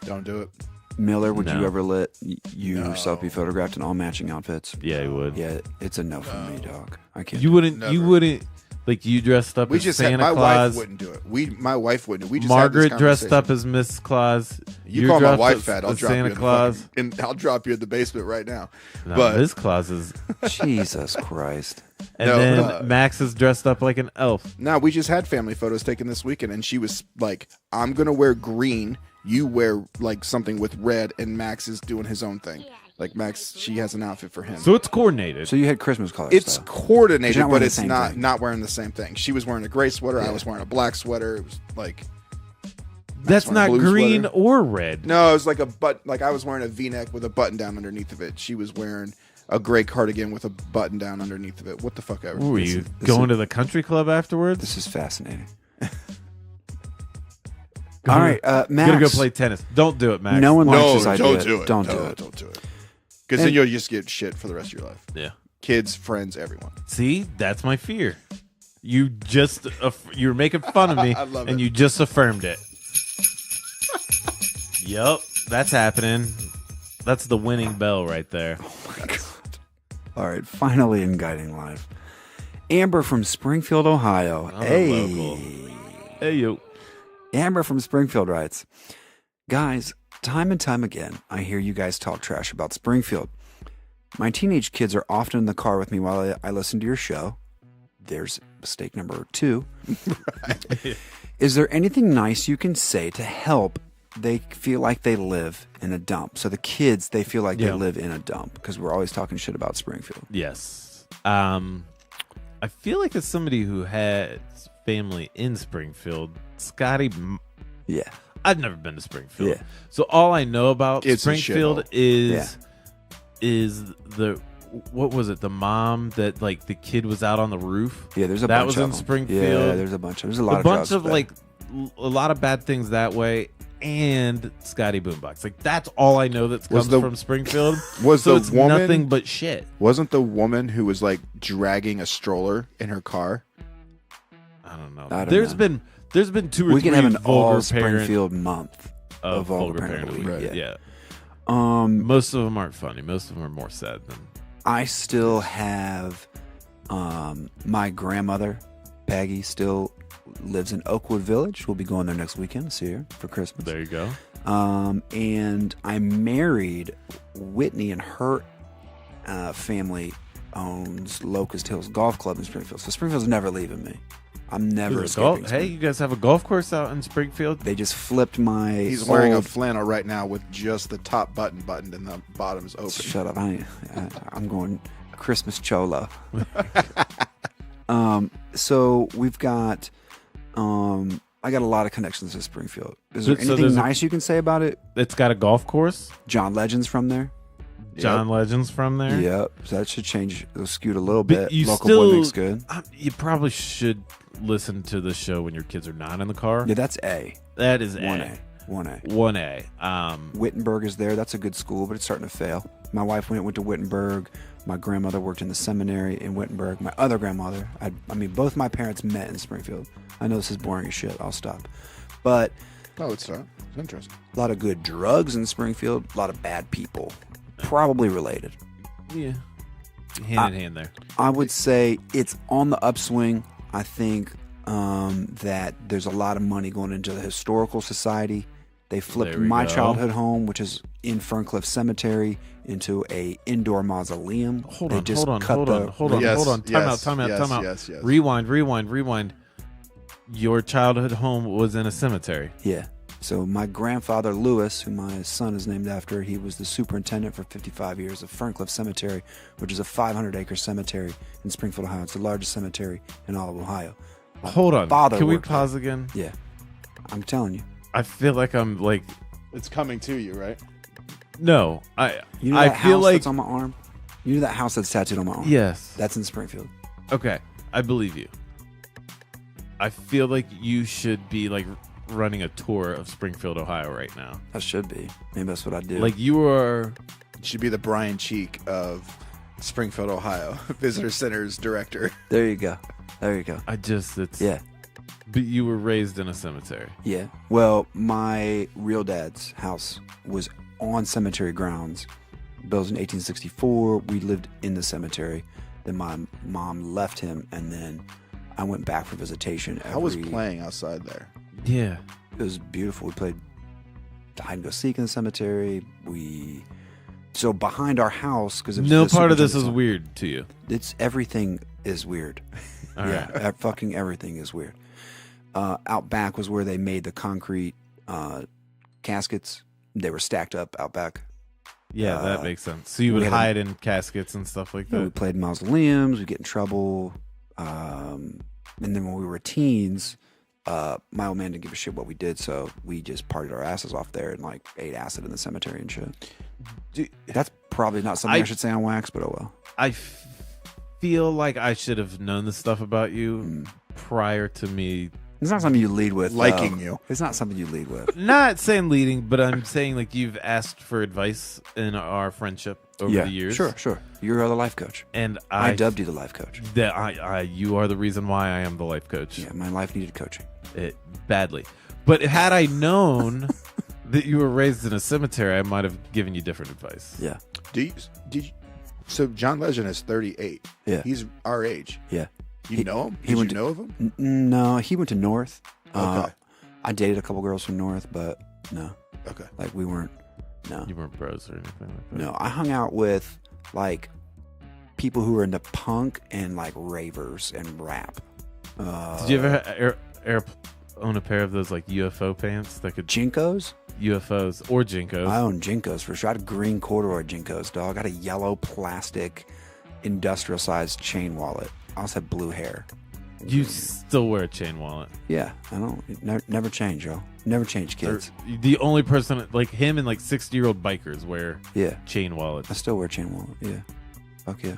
Don't do it. Miller, would No. you ever let you yourself be photographed in all matching outfits? Yeah, you would. Yeah, it's a no for me, dog. I can't. You wouldn't. Never. You wouldn't. Like you dressed up We as just Santa had, my Claus. wife wouldn't do it. My wife wouldn't. We just Margaret had this dressed up conversation. as Miss Claus. You You're call my dressed wife as- fat, I'll as drop Santa you in Claus. the fucking, and I'll drop you in the basement right now. No, but Miss Claus is. Jesus Christ. And No, then Max is dressed up like an elf. no, we just had family photos taken this weekend, and she was like, "I'm gonna wear green. You wear like something with red," and Max is doing his own thing. Like Max, she has an outfit for him. So it's coordinated. So you had Christmas colors. It's though. coordinated, But you're not but wearing the it's same not thing. not wearing the same thing. She was wearing a gray sweater. I was wearing a black sweater. It was like That's wearing a not blue green sweater. or red. no, it was like a like I was wearing a V-neck with a button down underneath of it. She was wearing a gray cardigan with a button down underneath of it. What the fuck ever. Were This you is- this going is- to the country club afterwards? This is fascinating. All right, Max. Gonna go play tennis. Don't do it, Max. No one likes No, this idea. don't do it. Don't No, do it. Don't do it. Because then And- you'll just get shit for the rest of your life. Yeah. Kids, friends, everyone. See, that's my fear. You just you're making fun of me, I love and it. you just affirmed it. Yep, that's happening. That's the winning bell right there. All right, finally in Guiding Life. Amber from Springfield, Ohio. I'm a Hey. local. Hey yo. Amber from Springfield writes, guys, time and time again, I hear you guys talk trash about Springfield. My teenage kids are often in the car with me while I listen to your show. There's mistake number 2. Is there anything nice you can say to help they feel like they live in a dump? So the kids, they feel like they Yeah. live in a dump because we're always talking shit about Springfield. Yes. I feel like as somebody who has family in Springfield, Scotty, Yeah. I've never been to Springfield. Yeah. So all I know about It's a Springfield shithole. is the what was it? The mom that like the kid was out on the roof. Yeah, there's a That bunch was of in them. Springfield. Yeah, there's a bunch of There's a lot A of bunch drugs of there. like a lot of bad things that way. And Scotty Boombox. Like that's all I know that Was comes the- from Springfield. Was so the it's woman nothing but shit. wasn't the woman who was like dragging a stroller in her car? I don't know. I don't There's know. been two or We three can have an vulgar all parent Springfield month of of vulgar vulgar parent parent of the week. Right. Yeah. Um, Most of them aren't funny. Most of them are more sad than. I still have my grandmother, Peggy, still lives in Oakwood Village. We'll be going there next weekend to see her for Christmas. There you go. And I married Whitney, and her family owns Locust Hills Golf Club in Springfield. So Springfield's never leaving me. I'm never There's a golf- escaping. hey, Springfield. you guys have a golf course out in Springfield? They just flipped my. He's wearing a old- flannel right now with just the top button buttoned and the bottom's open. Shut up! I'm going Christmas cholo. So we've got. I got a lot of connections to Springfield. Is there So anything there's a- nice you can say about it? It's got a golf course. John Legend's from there. John Legend's from there. Yep. So that should change the scoot a little But bit. you Local still, boy makes good. You probably should listen to the show when your kids are not in the car. Yeah, that's A. That is 1A. 1A. 1A. Wittenberg is there. That's a good school, but it's starting to fail. My wife went to Wittenberg. My grandmother worked in the seminary in Wittenberg. My other grandmother, I mean, both my parents met in Springfield. I know this is boring as shit. I'll stop. But Oh, it's not. It's interesting. a lot of good drugs in Springfield. A lot of bad people. Probably related. Yeah. Hand in hand there. I would say it's on the upswing. I think that there's a lot of money going into the historical society. They flipped There we my go. childhood home, which is in Ferncliff Cemetery, into a indoor mausoleum. Hold They on, just hold cut on. Yes, Time out. yes, yes. Rewind. Your childhood home was in a cemetery. Yeah. So my grandfather, Lewis, who my son is named after, he was the superintendent for 55 years of Ferncliff Cemetery, which is a 500-acre cemetery in Springfield, Ohio. It's the largest cemetery in all of Ohio. Hold on. father Can we worked pause again? Yeah. I'm telling you. I feel like I'm It's coming to you, right? no. You know I that feel house like that's on my arm? You know that house that's tattooed on my arm? Yes. That's in Springfield. Okay, I believe you. I feel like you should be like running a tour of Springfield, Ohio right now. I should be. Maybe that's what I do. Like you are. Should be the Brian Cheek of Springfield, Ohio, Visitor Center's director. There you go. It's Yeah. But you were raised in a cemetery. Yeah. Well, my real dad's house was on cemetery grounds. Built in 1864. We lived in the cemetery. Then my mom left him, and then I went back for visitation. How was playing outside there? Yeah. It was beautiful. We played hide and go seek in the cemetery. So behind our house, because No part of this is weird to you. It's everything is weird. All Yeah, right. fucking everything is weird. Out back was where they made the concrete caskets. They were stacked up out back. Yeah, that makes sense. So you would we had hide in caskets and stuff like You know, we that. played mausoleums. We get in trouble. And then when we were teens, my old man didn't give a shit what we did, so we just partied our asses off there and like ate acid in the cemetery and shit. That's probably not something I should say on wax, but oh well. I feel like I should have known this stuff about you prior to me. It's not something you lead with. Liking you. It's not something you lead with. Not saying leading, but I'm saying like you've asked for advice in our friendship over the years. Sure. You're the life coach. And I dubbed you the life coach. that you are the reason why I am the life coach. Yeah, my life needed coaching. Badly. But had I known that you were raised in a cemetery, I might have given you different advice. Yeah. Did you? So John Legend is 38. Yeah. He's our age. Yeah. You know him? he Did went you to- know of him? No, he went to North. Okay. I dated a couple girls from North, but no. Okay. Like we weren't. No. You weren't bros or anything like that. No, I hung out with like people who were into punk and like ravers and rap. Did you ever own a pair of those like UFO pants that could Jinkos? UFOs or Jinkos? I own Jinkos for sure. I had green corduroy Jinkos, dog. I had a yellow plastic industrial sized chain wallet. I also had blue hair. You still wear a chain wallet. Yeah, I don't. Never change, yo. Never change, kids. The only person like him and like 60-year-old bikers wear Yeah, chain wallets. I still wear chain wallet. Yeah, fuck yeah.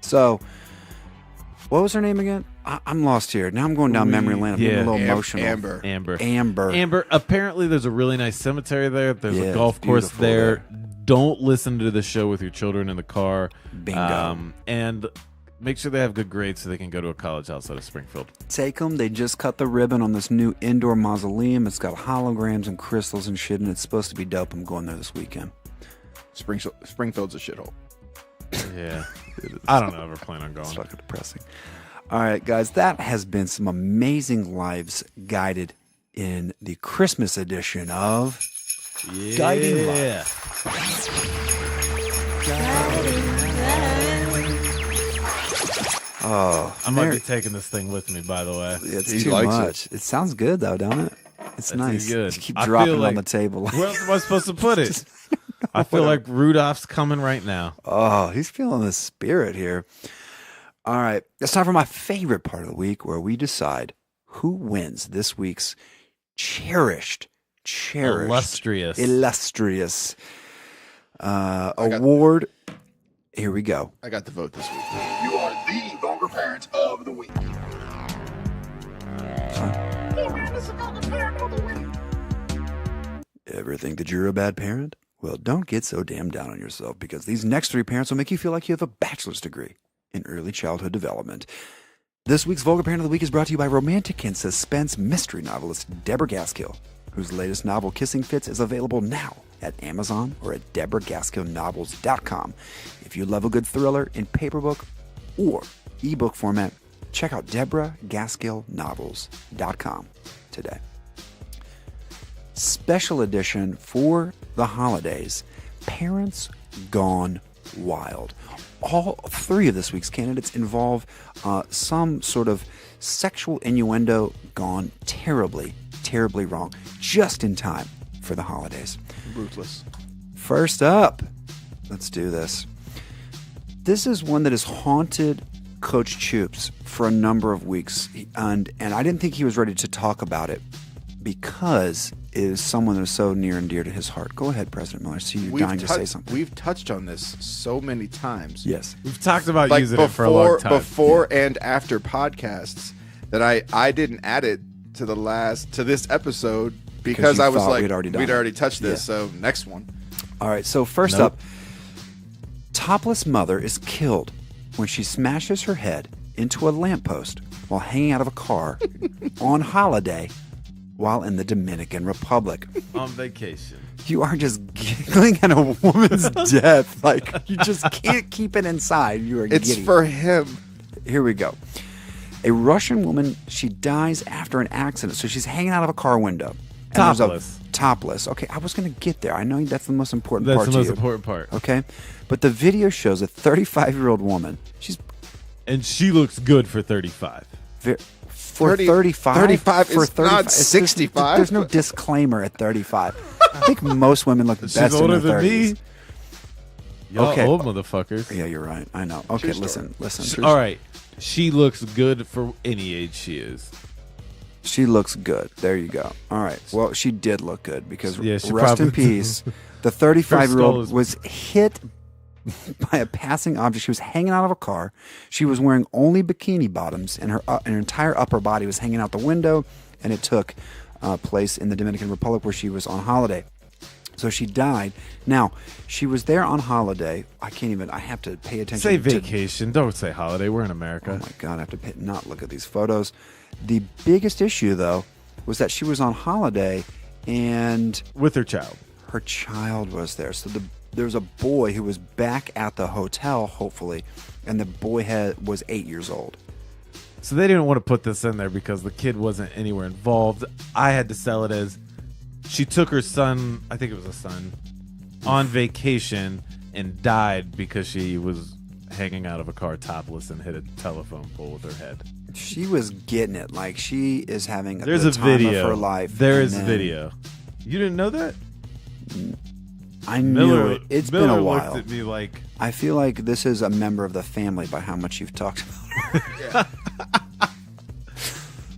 So, what was her name again? I'm lost here. Now I'm going down memory lane. I'm getting a little emotional. Amber. Amber. Apparently, there's a really nice cemetery there. There's Yeah, a golf it's course beautiful there. there. Don't listen to the show with your children in the car. Bingo. And make sure they have good grades so they can go to a college outside of Springfield. Take them. They just cut the ribbon on this new indoor mausoleum. It's got holograms and crystals and shit, and it's supposed to be dope. I'm going there this weekend. Springfield's a shithole. Yeah. I don't ever plan on It's going. fucking depressing. All right, guys, that has been some amazing lives guided in the Christmas edition of Guiding Life. Oh, I might be taking this thing with me, by the way. It's He too likes much. It sounds good though, don't it? It's That nice. seems good. Just keep I dropping feel it on like- the table. Where else am I supposed to put it? I feel like Rudolph's coming right now. Oh, he's feeling the spirit here. All right. It's time for my favorite part of the week where we decide who wins this week's cherished Illustrious. award. Here we go. I got the vote this week. You are the vulgar parent of the week. Ever think that you're a bad parent? Well, don't get so damn down on yourself because these next three parents will make you feel like you have a bachelor's degree in early childhood development. This week's Vulgar Parent of the Week is brought to you by romantic and suspense mystery novelist Deborah Gaskill, whose latest novel, Kissing Fits, is available now at Amazon or at DeborahGaskillNovels.com. If you love a good thriller in paperback or ebook format, check out DeborahGaskillNovels.com today. Special edition for the holidays, Parents Gone Wild. All three of this week's candidates involve some sort of sexual innuendo gone terribly, terribly wrong, just in time for the holidays. Ruthless. First up, let's do this. This is one that has haunted Coach Choops for a number of weeks, and I didn't think he was ready to talk about it because it is someone that is so near and dear to his heart. Go ahead, President Miller. I see you dying to say something. We've touched on this so many times. Yes. We've talked about Like using it for a long time. before and after podcasts that I didn't add it to this episode because you I was thought like, we'd already touched this, Yeah. so next one. All right, so first Nope. up, topless mother is killed when she smashes her head into a lamppost while hanging out of a car on holiday while in the Dominican Republic. On vacation. You are just giggling at a woman's death. Like, you just can't keep it inside. You are It's giddy. for him. Here we go. A Russian woman, she dies after an accident. So she's hanging out of a car window. And there's Topless. Topless. Okay, I was going to get there. I know that's the most important That's part the to most you. important part. Okay? But the video shows a 35-year-old woman. She's And she looks good for 35. for 30 35. 35 for is not 65. There's no disclaimer at 35. I think most women look best She's older in their than 30s. me. Y'all Okay. old motherfuckers. Yeah, you're right. I know. Okay, True story. listen. All right. She looks good for any age she is. She looks good. There you go. All right. Well, she did look good because Yeah, she rest in probably- peace. The Her skull 35-year-old is- was hit by a passing object. She was hanging out of a car. She was wearing only bikini bottoms, and her entire upper body was hanging out the window. And it took place in the Dominican Republic where she was on holiday. So she died. Now, she was there on holiday. I have to pay attention Say to vacation. Don't say holiday. We're in Oh America. my God, I have to not look at these photos. The biggest issue, though, was that she was on holiday and With her child. her child was there. So there was a boy who was back at the hotel, hopefully, and the boy was 8 years old. So they didn't want to put this in there because the kid wasn't anywhere involved. I had to sell it as she took her son, I think it was a son, on vacation and died because she was hanging out of a car topless and hit a telephone pole with her head. She was getting it. Like, she is having There's the a time video. of her life. There And is then video. You didn't know that? I knew it. It's been a while. Looked at me like, I feel like this is a member of the family by how much you've talked about her.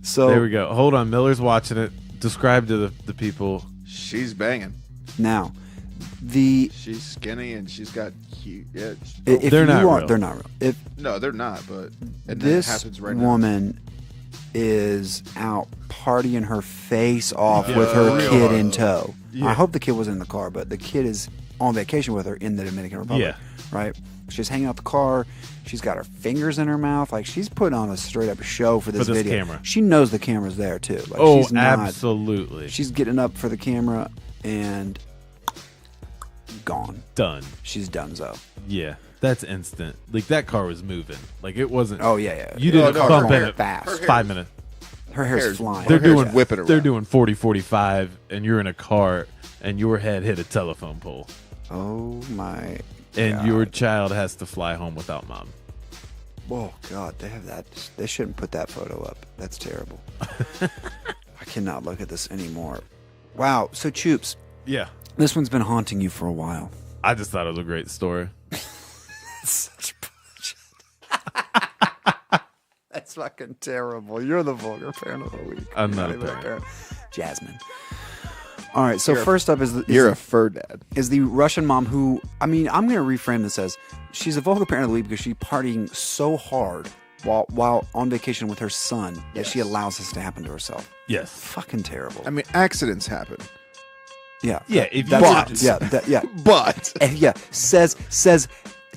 So there we go. Hold on. Miller's watching it. Describe to the people. She's banging. now, the She's skinny and she's got cute. Yeah. if They're you not are, real. they're not real. If No, they're not. But and this that happens right now. woman is out partying her face off Yeah, with her real kid hard. in tow. Yeah. I hope the kid was in the car, but the kid is on vacation with her in the Dominican Republic. Yeah. Right? She's hanging out the car. She's got her fingers in her mouth. Like, she's putting on a straight up show for this this video. camera. She knows the camera's there too. Like, Oh, she's not, absolutely. She's getting up for the camera and gone. Done. She's donezo. Yeah. That's instant. Like, that car was moving. Like, it wasn't. Oh yeah. You didn't no, bump her in hair- it fast. her hair- 5 minutes. Her hair's hair's- flying. They're Her hair's doing whipping around. They're doing 40, 45, and you're in a car, and your head hit a telephone pole, Oh my. and God. your child has to fly home without mom. Oh God, they have that. They shouldn't put that photo up. That's terrible. I cannot look at this anymore. Wow. So Choops, Yeah. this one's been haunting you for a while. I just thought it was a great story. Such That's fucking terrible. You're the vulgar parent of the week. I'm You're not a even parent. Jasmine. All right. So first up is You're a fur dad. is the Russian mom who, I mean, I'm going to reframe this as she's a vulgar parent of the week because she's partying so hard while on vacation with her son that she allows this to happen to herself. Yes. Fucking terrible. I mean, accidents happen. Yeah. Yeah, if you That's would- yeah. But Yeah. Says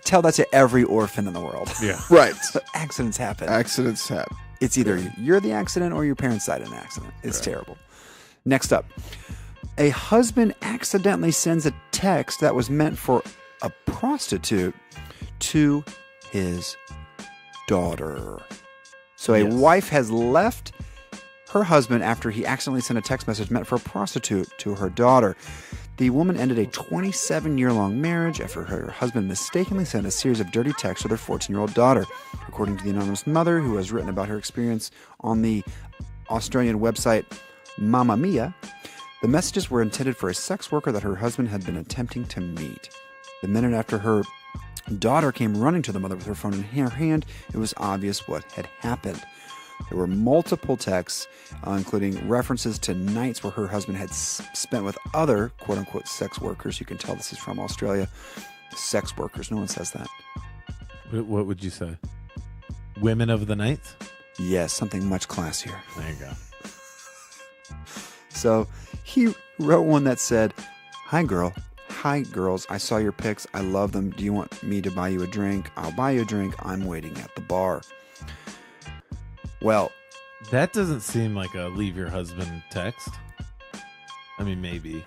tell that to every orphan in the world. Yeah. right, Accidents happen. accidents happen. It's either you're the accident or your parents died in an accident. It's terrible. Next up, a husband accidentally sends a text that was meant for a prostitute to his daughter. So a Yes. wife has left her husband after he accidentally sent a text message meant for a prostitute to her daughter. The woman ended a 27-year-long marriage after her husband mistakenly sent a series of dirty texts with her 14-year-old daughter. According to the anonymous mother, who has written about her experience on the Australian website Mamma Mia, the messages were intended for a sex worker that her husband had been attempting to meet. The minute after her daughter came running to the mother with her phone in her hand, it was obvious what had happened. There were multiple texts, including references to nights where her husband had spent with other quote-unquote sex workers. You can tell this is from Australia. Sex workers. No one says that. What would you say? Women of the night? Yes, something much classier. There you go. So he wrote one that said, "Hi, girl. Hi, girls. I saw your pics. I love them. Do you want me to buy you a drink? I'll buy you a drink. I'm waiting at the bar." Well, That doesn't seem like a leave your husband text. I mean, maybe.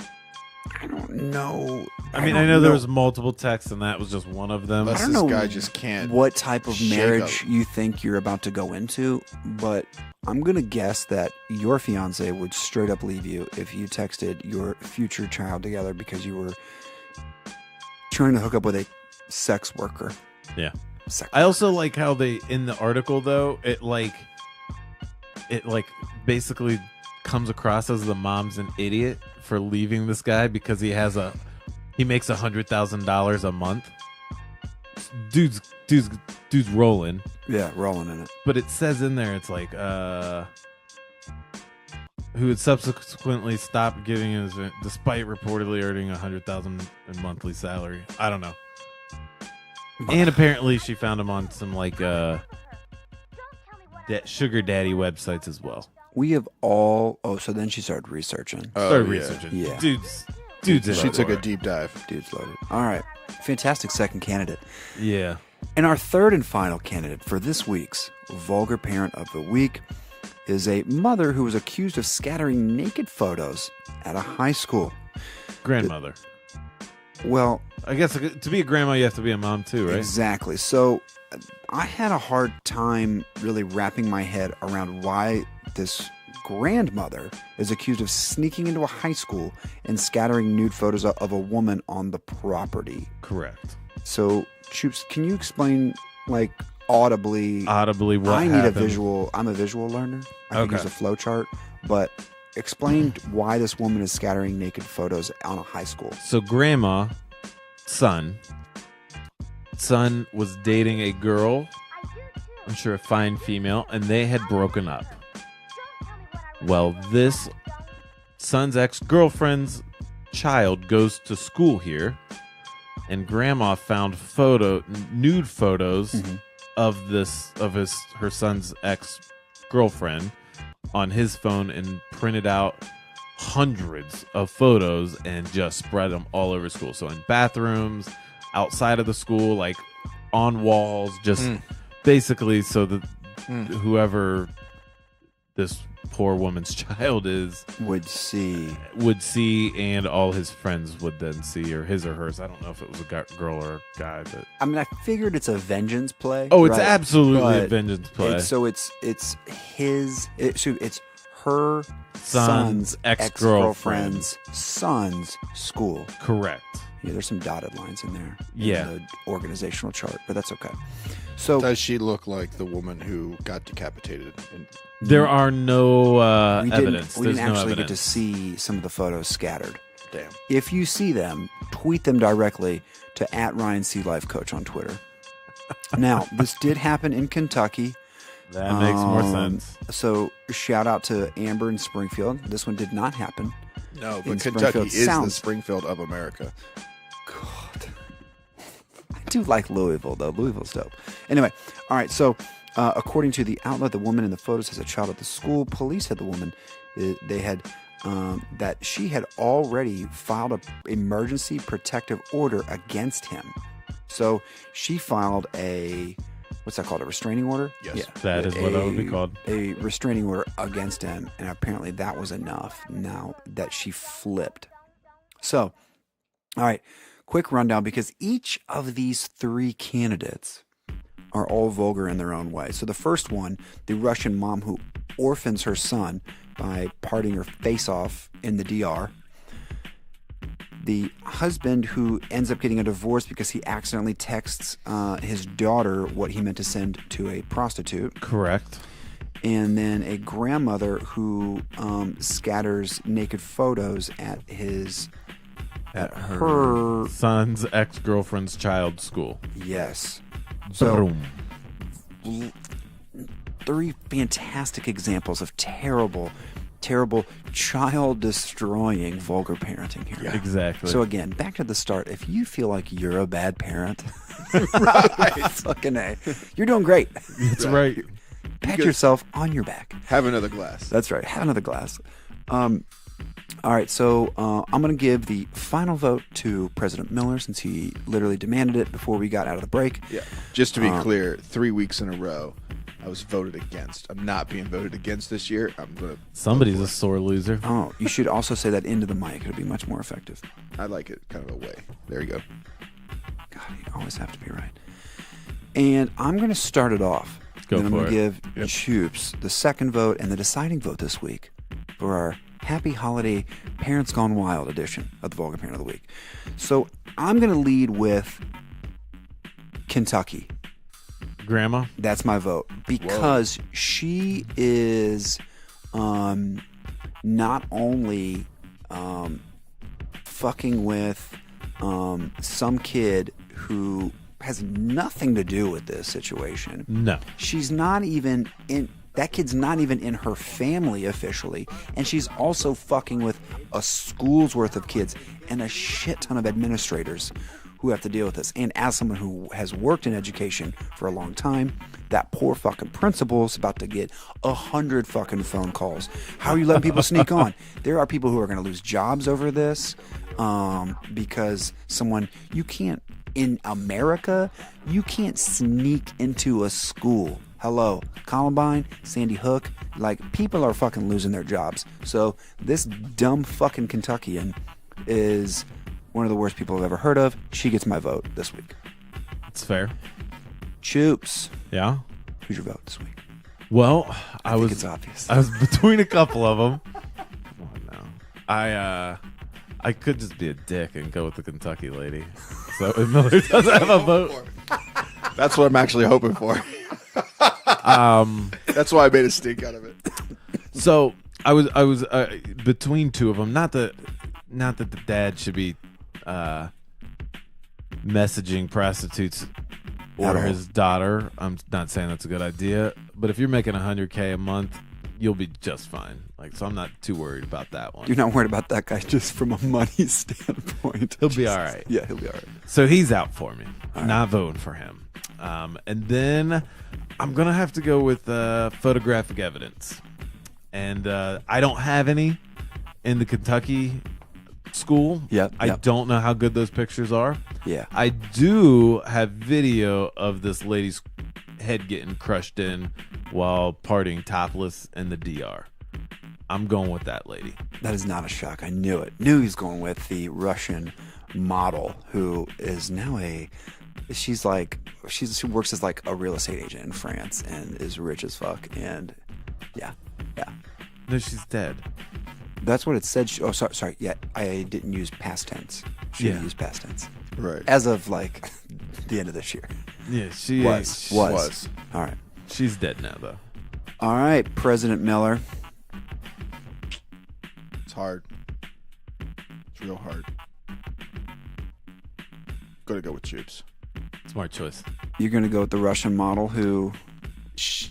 I don't know. I mean, I know there was multiple texts, and that was just one of them. Unless I don't this know guy just can't. what type of shake marriage up. you think you're about to go into, but I'm going to guess that your fiance would straight up leave you if you texted your future child together because you were trying to hook up with a sex worker. Yeah. Sex I also like how they, in the article, though, it basically comes across as the mom's an idiot for leaving this guy because he makes $100,000 a month. Dude's rolling. Yeah, rolling in it. But it says in there, it's like, who had subsequently stopped giving his, despite reportedly earning $100,000 in monthly salary. I don't know. And apparently she found him on some sugar daddy websites as well. We have all. Oh, so then she started researching. Started yeah. researching. Yeah. Dude's She took a deep dive. Dude's loaded. All right. Fantastic second candidate. Yeah. And our third and final candidate for this week's Vulgar Parent of the Week is a mother who was accused of scattering naked photos at a high school. Grandmother. Well, I guess to be a grandma, you have to be a mom too, right? exactly. So I had a hard time really wrapping my head around why this grandmother is accused of sneaking into a high school and scattering nude photos of a woman on the property. Correct. So, Choops, can you explain, like, audibly What I need happened? a visual. I'm a visual learner. I can Okay. use a flow chart, but explain why this woman is scattering naked photos on a high school. So grandma, son was dating a girl, I'm sure a fine female, and they had broken up. Well, this son's ex-girlfriend's child goes to school here, and grandma found nude photos of her son's ex-girlfriend on his phone and printed out hundreds of photos and just spread them all over school. So in bathrooms, outside of the school, like on walls, just basically so that whoever this poor woman's child is Would see. would see, and all his friends would then see, or his or hers. I don't know if it was a girl or a guy, but I mean, I figured it's a vengeance play. oh, it's right? absolutely a But vengeance play. It's her son's ex-girlfriend's son's school. Correct. Yeah, there's some dotted lines in there. Yeah. In the organizational chart, but that's okay. So Does she look like the woman who got decapitated? There are no we evidence. didn't There's no actually get to evidence. see some of the photos scattered. Damn. If you see them, tweet them directly to @RyanC_Life_Coach on Twitter. Now, this did happen in Kentucky. That makes more sense. So, shout out to Amber in Springfield. This one did not happen. No, In but Kentucky Springfield is the sounds- Springfield of America. God. I do like Louisville, though. Louisville's dope. Anyway, all right. So, according to the outlet, the woman in the photos has a child at the school. Police said the woman, that she had already filed an emergency protective order against him. So, she filed what's that called? A restraining order? Yes. Yeah. That is what that would be called. A restraining order against him. And apparently that was enough now that she flipped. So, all right. Quick rundown, because each of these three candidates are all vulgar in their own way. So the first one, the Russian mom who orphans her son by parting her face off in the DR. The husband who ends up getting a divorce because he accidentally texts his daughter what he meant to send to a prostitute. Correct. And then a grandmother who scatters naked photos at her son's ex-girlfriend's child's school. yes. So Boom. three fantastic examples of terrible, terrible, child-destroying vulgar parenting here. Exactly. So again, back to the start. If you feel like you're a bad parent, fucking A, you're doing great. That's right. Pat yourself on your back. Have another glass. That's right. Have another glass. All right, so I'm going to give the final vote to President Miller since he literally demanded it before we got out of the break. Yeah. Just to be clear, 3 weeks in a row, I was voted against. I'm not being voted against this year. I'm going to. Somebody's a sore loser. Oh, you should also say that into the mic. It'll be much more effective. I like it kind of away. There you go. God, you always have to be right. And I'm going to start it off. Go and I'm for going to it. give Choops the second vote and the deciding vote this week for our Happy Holiday Parents Gone Wild edition of the Vulgar Parent of the Week. So I'm going to lead with Kentucky. Grandma? That's my vote because she is not only fucking with some kid who has nothing to do with this situation. No. She's not even in. That kid's not even in her family officially, and she's also fucking with a school's worth of kids and a shit ton of administrators who have to deal with this. And as someone who has worked in education for a long time, that poor fucking principal is about to get 100 fucking phone calls. How are you letting people sneak on? There are people who are going to lose jobs over this because you can't, in America, you can't sneak into a school. Hello, Columbine, Sandy Hook, like people are fucking losing their jobs. So this dumb fucking Kentuckian is one of the worst people I've ever heard of. She gets my vote this week. It's fair. Choops, Yeah. who's your vote this week? Well, I think it's obvious. I was between a couple of them. Come on now. I could just be a dick and go with the Kentucky lady. So if Miller doesn't have a vote. That's what I'm actually hoping for. That's why I made a stink out of it. So I was between two of them. Not that the dad should be messaging prostitutes or his daughter. I'm not saying that's a good idea. But if you're making $100K a month, you'll be just fine. Like, so I'm not too worried about that one. You're not worried about that guy just from a money standpoint. He'll be all right. Yeah, he'll be all right. So he's out for me. Not voting for him. And then I'm going to have to go with photographic evidence. And I don't have any in the Kentucky school. I don't know how good those pictures are. Yeah. I do have video of this lady's head getting crushed in while partying topless in the DR. I'm going with that lady. That is not a shock. I knew it. Knew he was going with the Russian model who is now she works as like a real estate agent in France and is rich as fuck. And yeah. No, she's dead. That's what it said. Sorry. Yeah, I didn't use past tense. She Yeah. used past tense. Right. As of like the end of this year. Yeah, she Was. All right. She's dead now, though. All right, President Miller. It's hard. It's real hard. Gotta go with Choops. Smart choice. You're going to go with the Russian model who...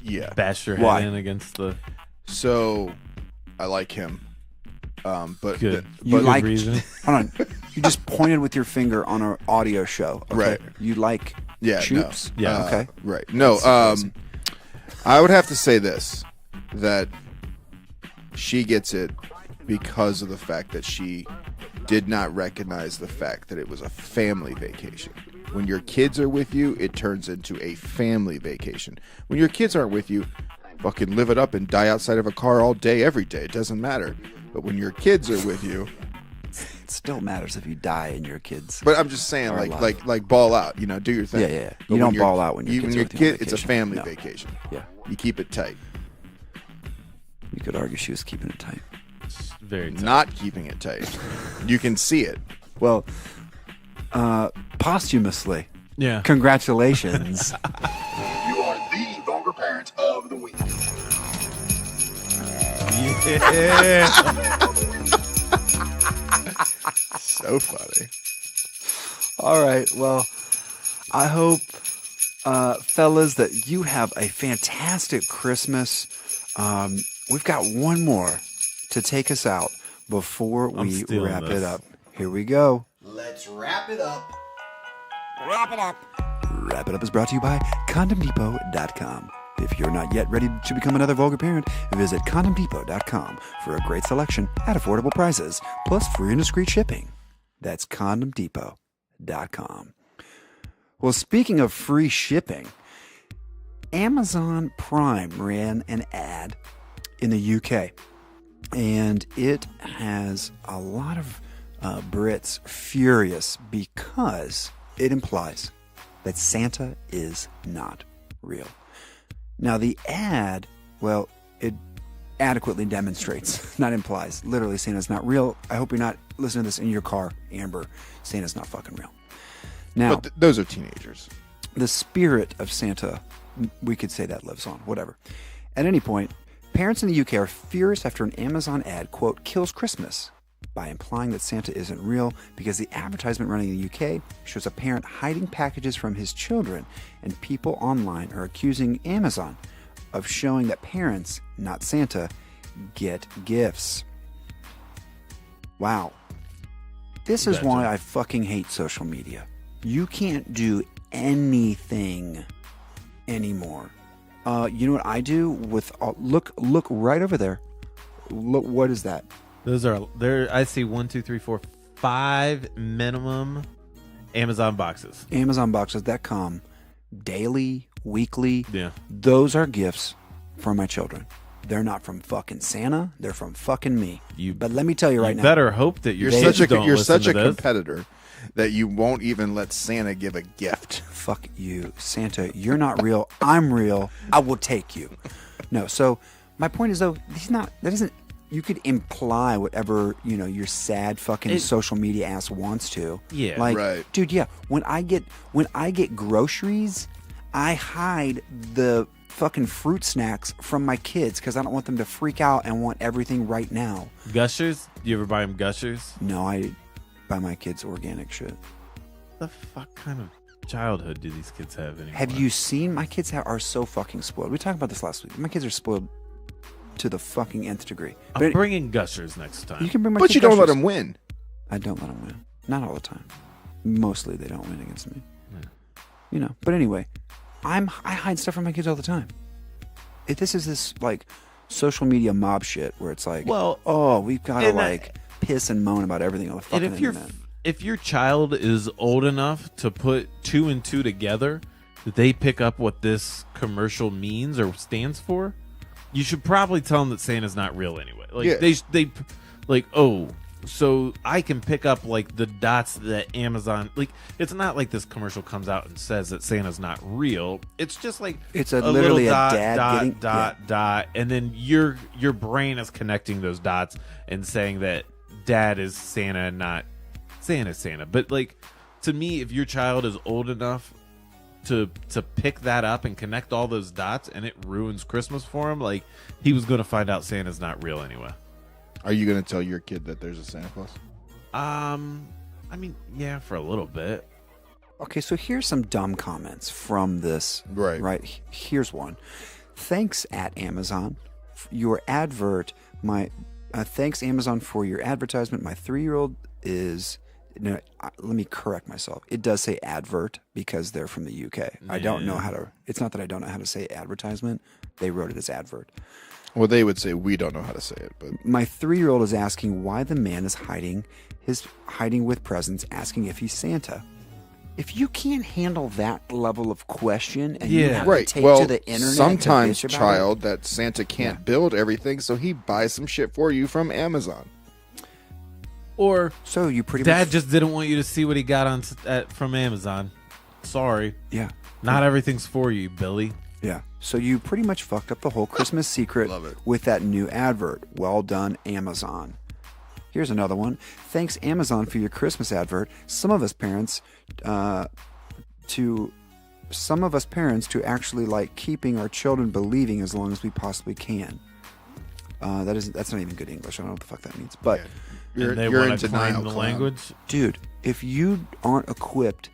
Yeah. Bash your Why? head in against the... So, I like him. But Good. You Good like... reason. Hold on. You just pointed with your finger on an audio show. Okay? Right. You like Choops? No. Yeah. Okay. Right. No. That's I would have to say this, that she gets it because of the fact that she did not recognize the fact that it was a family vacation. When your kids are with you, it turns into a family vacation. When your kids aren't with you, fucking live it up and die outside of a car all day, every day. It doesn't matter. But when your kids are with you, It still matters if you die and your kids... but I'm just saying, Are like ball out, do your thing. Yeah. But You don't when you're- ball out when your kids are with you on it's a vacation. family No. vacation. Yeah. You keep it tight. You could argue she was keeping it tight. Very tough. Not keeping it tight. You can see it. Well, posthumously, Yeah. congratulations. You are the vulgar parent of the week. Yeah. So funny. All right. Well, I hope fellas, that you have a fantastic Christmas. We've got one more to take us out before I'm we stealing wrap this. it up. Here we go. Let's wrap it up. Wrap It Up is brought to you by CondomDepot.com. If you're not yet ready to become another vulgar parent, visit CondomDepot.com for a great selection at affordable prices, plus free and discreet shipping. That's CondomDepot.com. Well, speaking of free shipping, Amazon Prime ran an ad in the UK, and it has a lot of Brits furious because it implies that Santa is not real. Now, the ad, well, it adequately demonstrates, not implies, literally Santa's not real. I hope you're not listening to this in your car, Amber. Santa's not fucking real. Now, But those are teenagers. the spirit of Santa, we could say that lives on, whatever. At any point, parents in the UK are furious after an Amazon ad, quote, kills Christmas by implying that Santa isn't real because the advertisement running in the UK shows a parent hiding packages from his children, and people online are accusing Amazon of showing that parents, not Santa, get gifts. Wow. This is why I fucking hate social media. You can't do anything anymore. You know what I do with look right over there. Look, what is that? Those are there. I see 1, 2, 3, 4, 5 minimum Amazon boxes. Amazon boxes that come daily, weekly. Yeah. Those are gifts for my children. They're not from fucking Santa. They're from fucking me. But let me tell you right You now. better hope that your You're kids such a don't you're listen such to a this. competitor that you won't even let Santa give a gift. Fuck you, Santa. You're not real. I'm real. I will take you. No. So my point is though, he's not. That doesn't. You could imply whatever your sad fucking social media ass wants to. Yeah. Like, Right. dude. Yeah. When I get groceries, I hide the fucking fruit snacks from my kids because I don't want them to freak out and want everything right now. Gushers? Do you ever buy them Gushers? No, I buy my kids organic shit. The fuck kind of childhood do these kids have anymore? Have you seen my kids are so fucking spoiled? We talked about this last week. My kids are spoiled to the fucking nth degree. I'm bringing Gushers next time. You can bring my But kid you don't let Gushers. them win. I don't let them win. Not all the time. Mostly they don't win against me. But anyway, I hide stuff from my kids all the time. This is this like social media mob shit where it's like, Well, oh, we've got to and like piss and moan about everything on the fucking and internet. if your child is old enough to put 2 and 2 together, that they pick up what this commercial means or stands for, you should probably tell them that Santa's not real anyway. Like Yeah. they like, oh, so I can pick up like the dots that Amazon, like, it's not like this commercial comes out and says that Santa's not real. It's just like It's little literally a dot, dad dot, getting dot, and then your brain is connecting those dots and saying that dad is Santa and not Santa's Santa. But like, to me, if your child is old enough to pick that up and connect all those dots and it ruins Christmas for him, like, he was going to find out Santa's not real anyway. Are you going to tell your kid that there's a Santa Claus? I mean, yeah, for a little bit. Okay, so here's some dumb comments from this. Right. Here's one. Thanks at Amazon. Your advert. Thanks Amazon for your advertisement. My 3-year-old is. No, let me correct myself. It does say advert because they're from the UK. I don't know how to. It's not that I don't know how to say advertisement. They wrote it as advert. Well, they would say we don't know how to say it, but My 3-year-old is asking why the man is hiding with presents, asking if he's Santa. If you can't handle that level of question and you have to right. take Well, to the internet, sometimes, to bitch about child, that Santa can't build everything, so he buys some shit for you from Amazon. Or so you pretty dad much just didn't want you to see what he got from Amazon. Sorry. Yeah. Not everything's for you, Billy. Yeah. So you pretty much fucked up the whole Christmas secret with that new advert. Well done, Amazon. Here's another one. Thanks, Amazon, for your Christmas advert. Some of us parents to actually like keeping our children believing as long as we possibly can. That's not even good English. I don't know what the fuck that means. But And they you're wanna in claim denial, the clown. language. dude, if you aren't equipped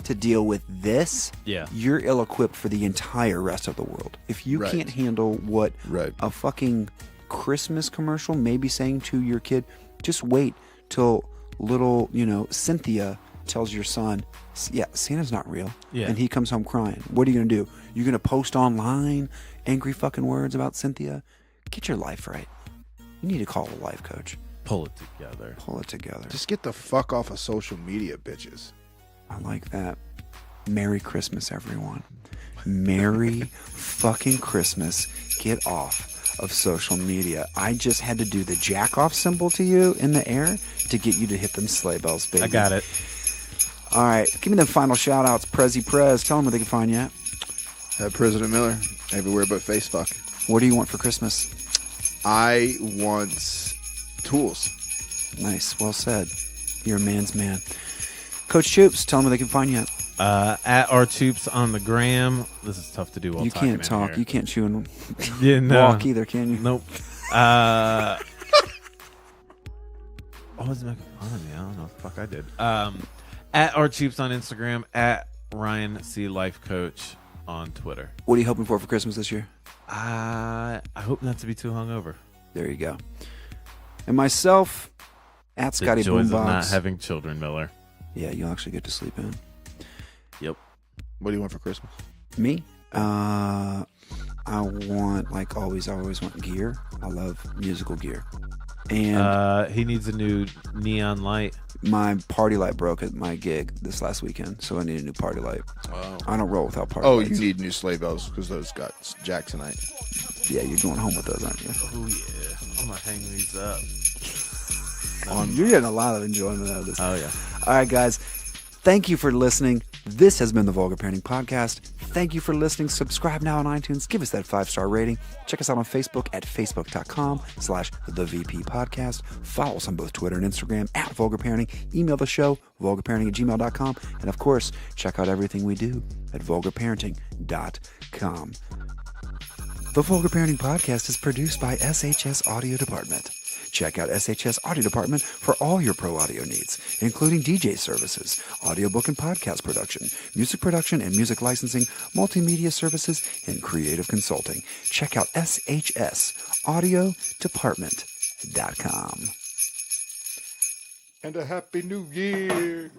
to deal with this, Yeah. you're ill-equipped for the entire rest of the world. If you Right. can't handle what Right. a fucking Christmas commercial may be saying to your kid, just wait till little, Cynthia tells your son, yeah, Santa's not real. Yeah. And he comes home crying. What are you going to do? You're going to post online angry fucking words about Cynthia? Get your life right. You need to call a life coach. Pull it together. Pull it together. Just get the fuck off of social media, bitches. I like that. Merry Christmas, everyone. Merry fucking Christmas. Get off of social media. I just had to do the jack off symbol to you in the air to get you to hit them sleigh bells, baby. I got it. All right. Give me them final shout outs. Prezi Prez. Tell them where they can find you at. President Miller, everywhere but face fuck. What do you want for Christmas? I want tools. Nice. Well said. You're a man's man. Coach Choops, tell them where they can find you at. At RTubes on the gram. This is tough to do while You talking can't in talk. here. You can't chew and Yeah, no. walk either, can you? Nope. Always making fun of me. I don't know what the fuck I did. At RTubes on Instagram. At Ryan C Life Coach on Twitter. What are you hoping for Christmas this year? I hope not to be too hungover. There you go. And myself, at Scotty the joys of Boombox. not having children, Miller. Yeah, you'll actually get to sleep in. Yep. What do you want for Christmas? Me? I want, like always, I always want gear. I love musical gear. And He needs a new neon light. my party light broke at my gig this last weekend, so I need a new party light. Oh, I don't roll without party oh lights. you need new sleigh bells because those got jack tonight. Yeah, you're going home with those, aren't you? Oh yeah. I'm gonna hang these up. You're getting a lot of enjoyment out of this. Oh yeah. All right, guys. Thank you for listening. This has been the Vulgar Parenting Podcast. Thank you for listening. Subscribe now on iTunes. Give us that 5-star rating. Check us out on Facebook at facebook.com/thevp podcast. Follow us on both Twitter and Instagram at Vulgar Parenting. Email the show, vulgarparenting@gmail.com. And of course, check out everything we do at vulgarparenting.com. The Vulgar Parenting Podcast is produced by SHS Audio Department. Check out SHS Audio Department for all your pro audio needs, including DJ services, audiobook and podcast production, music production and music licensing, multimedia services, and creative consulting. Check out shsaudiodepartment.com. And a happy new year.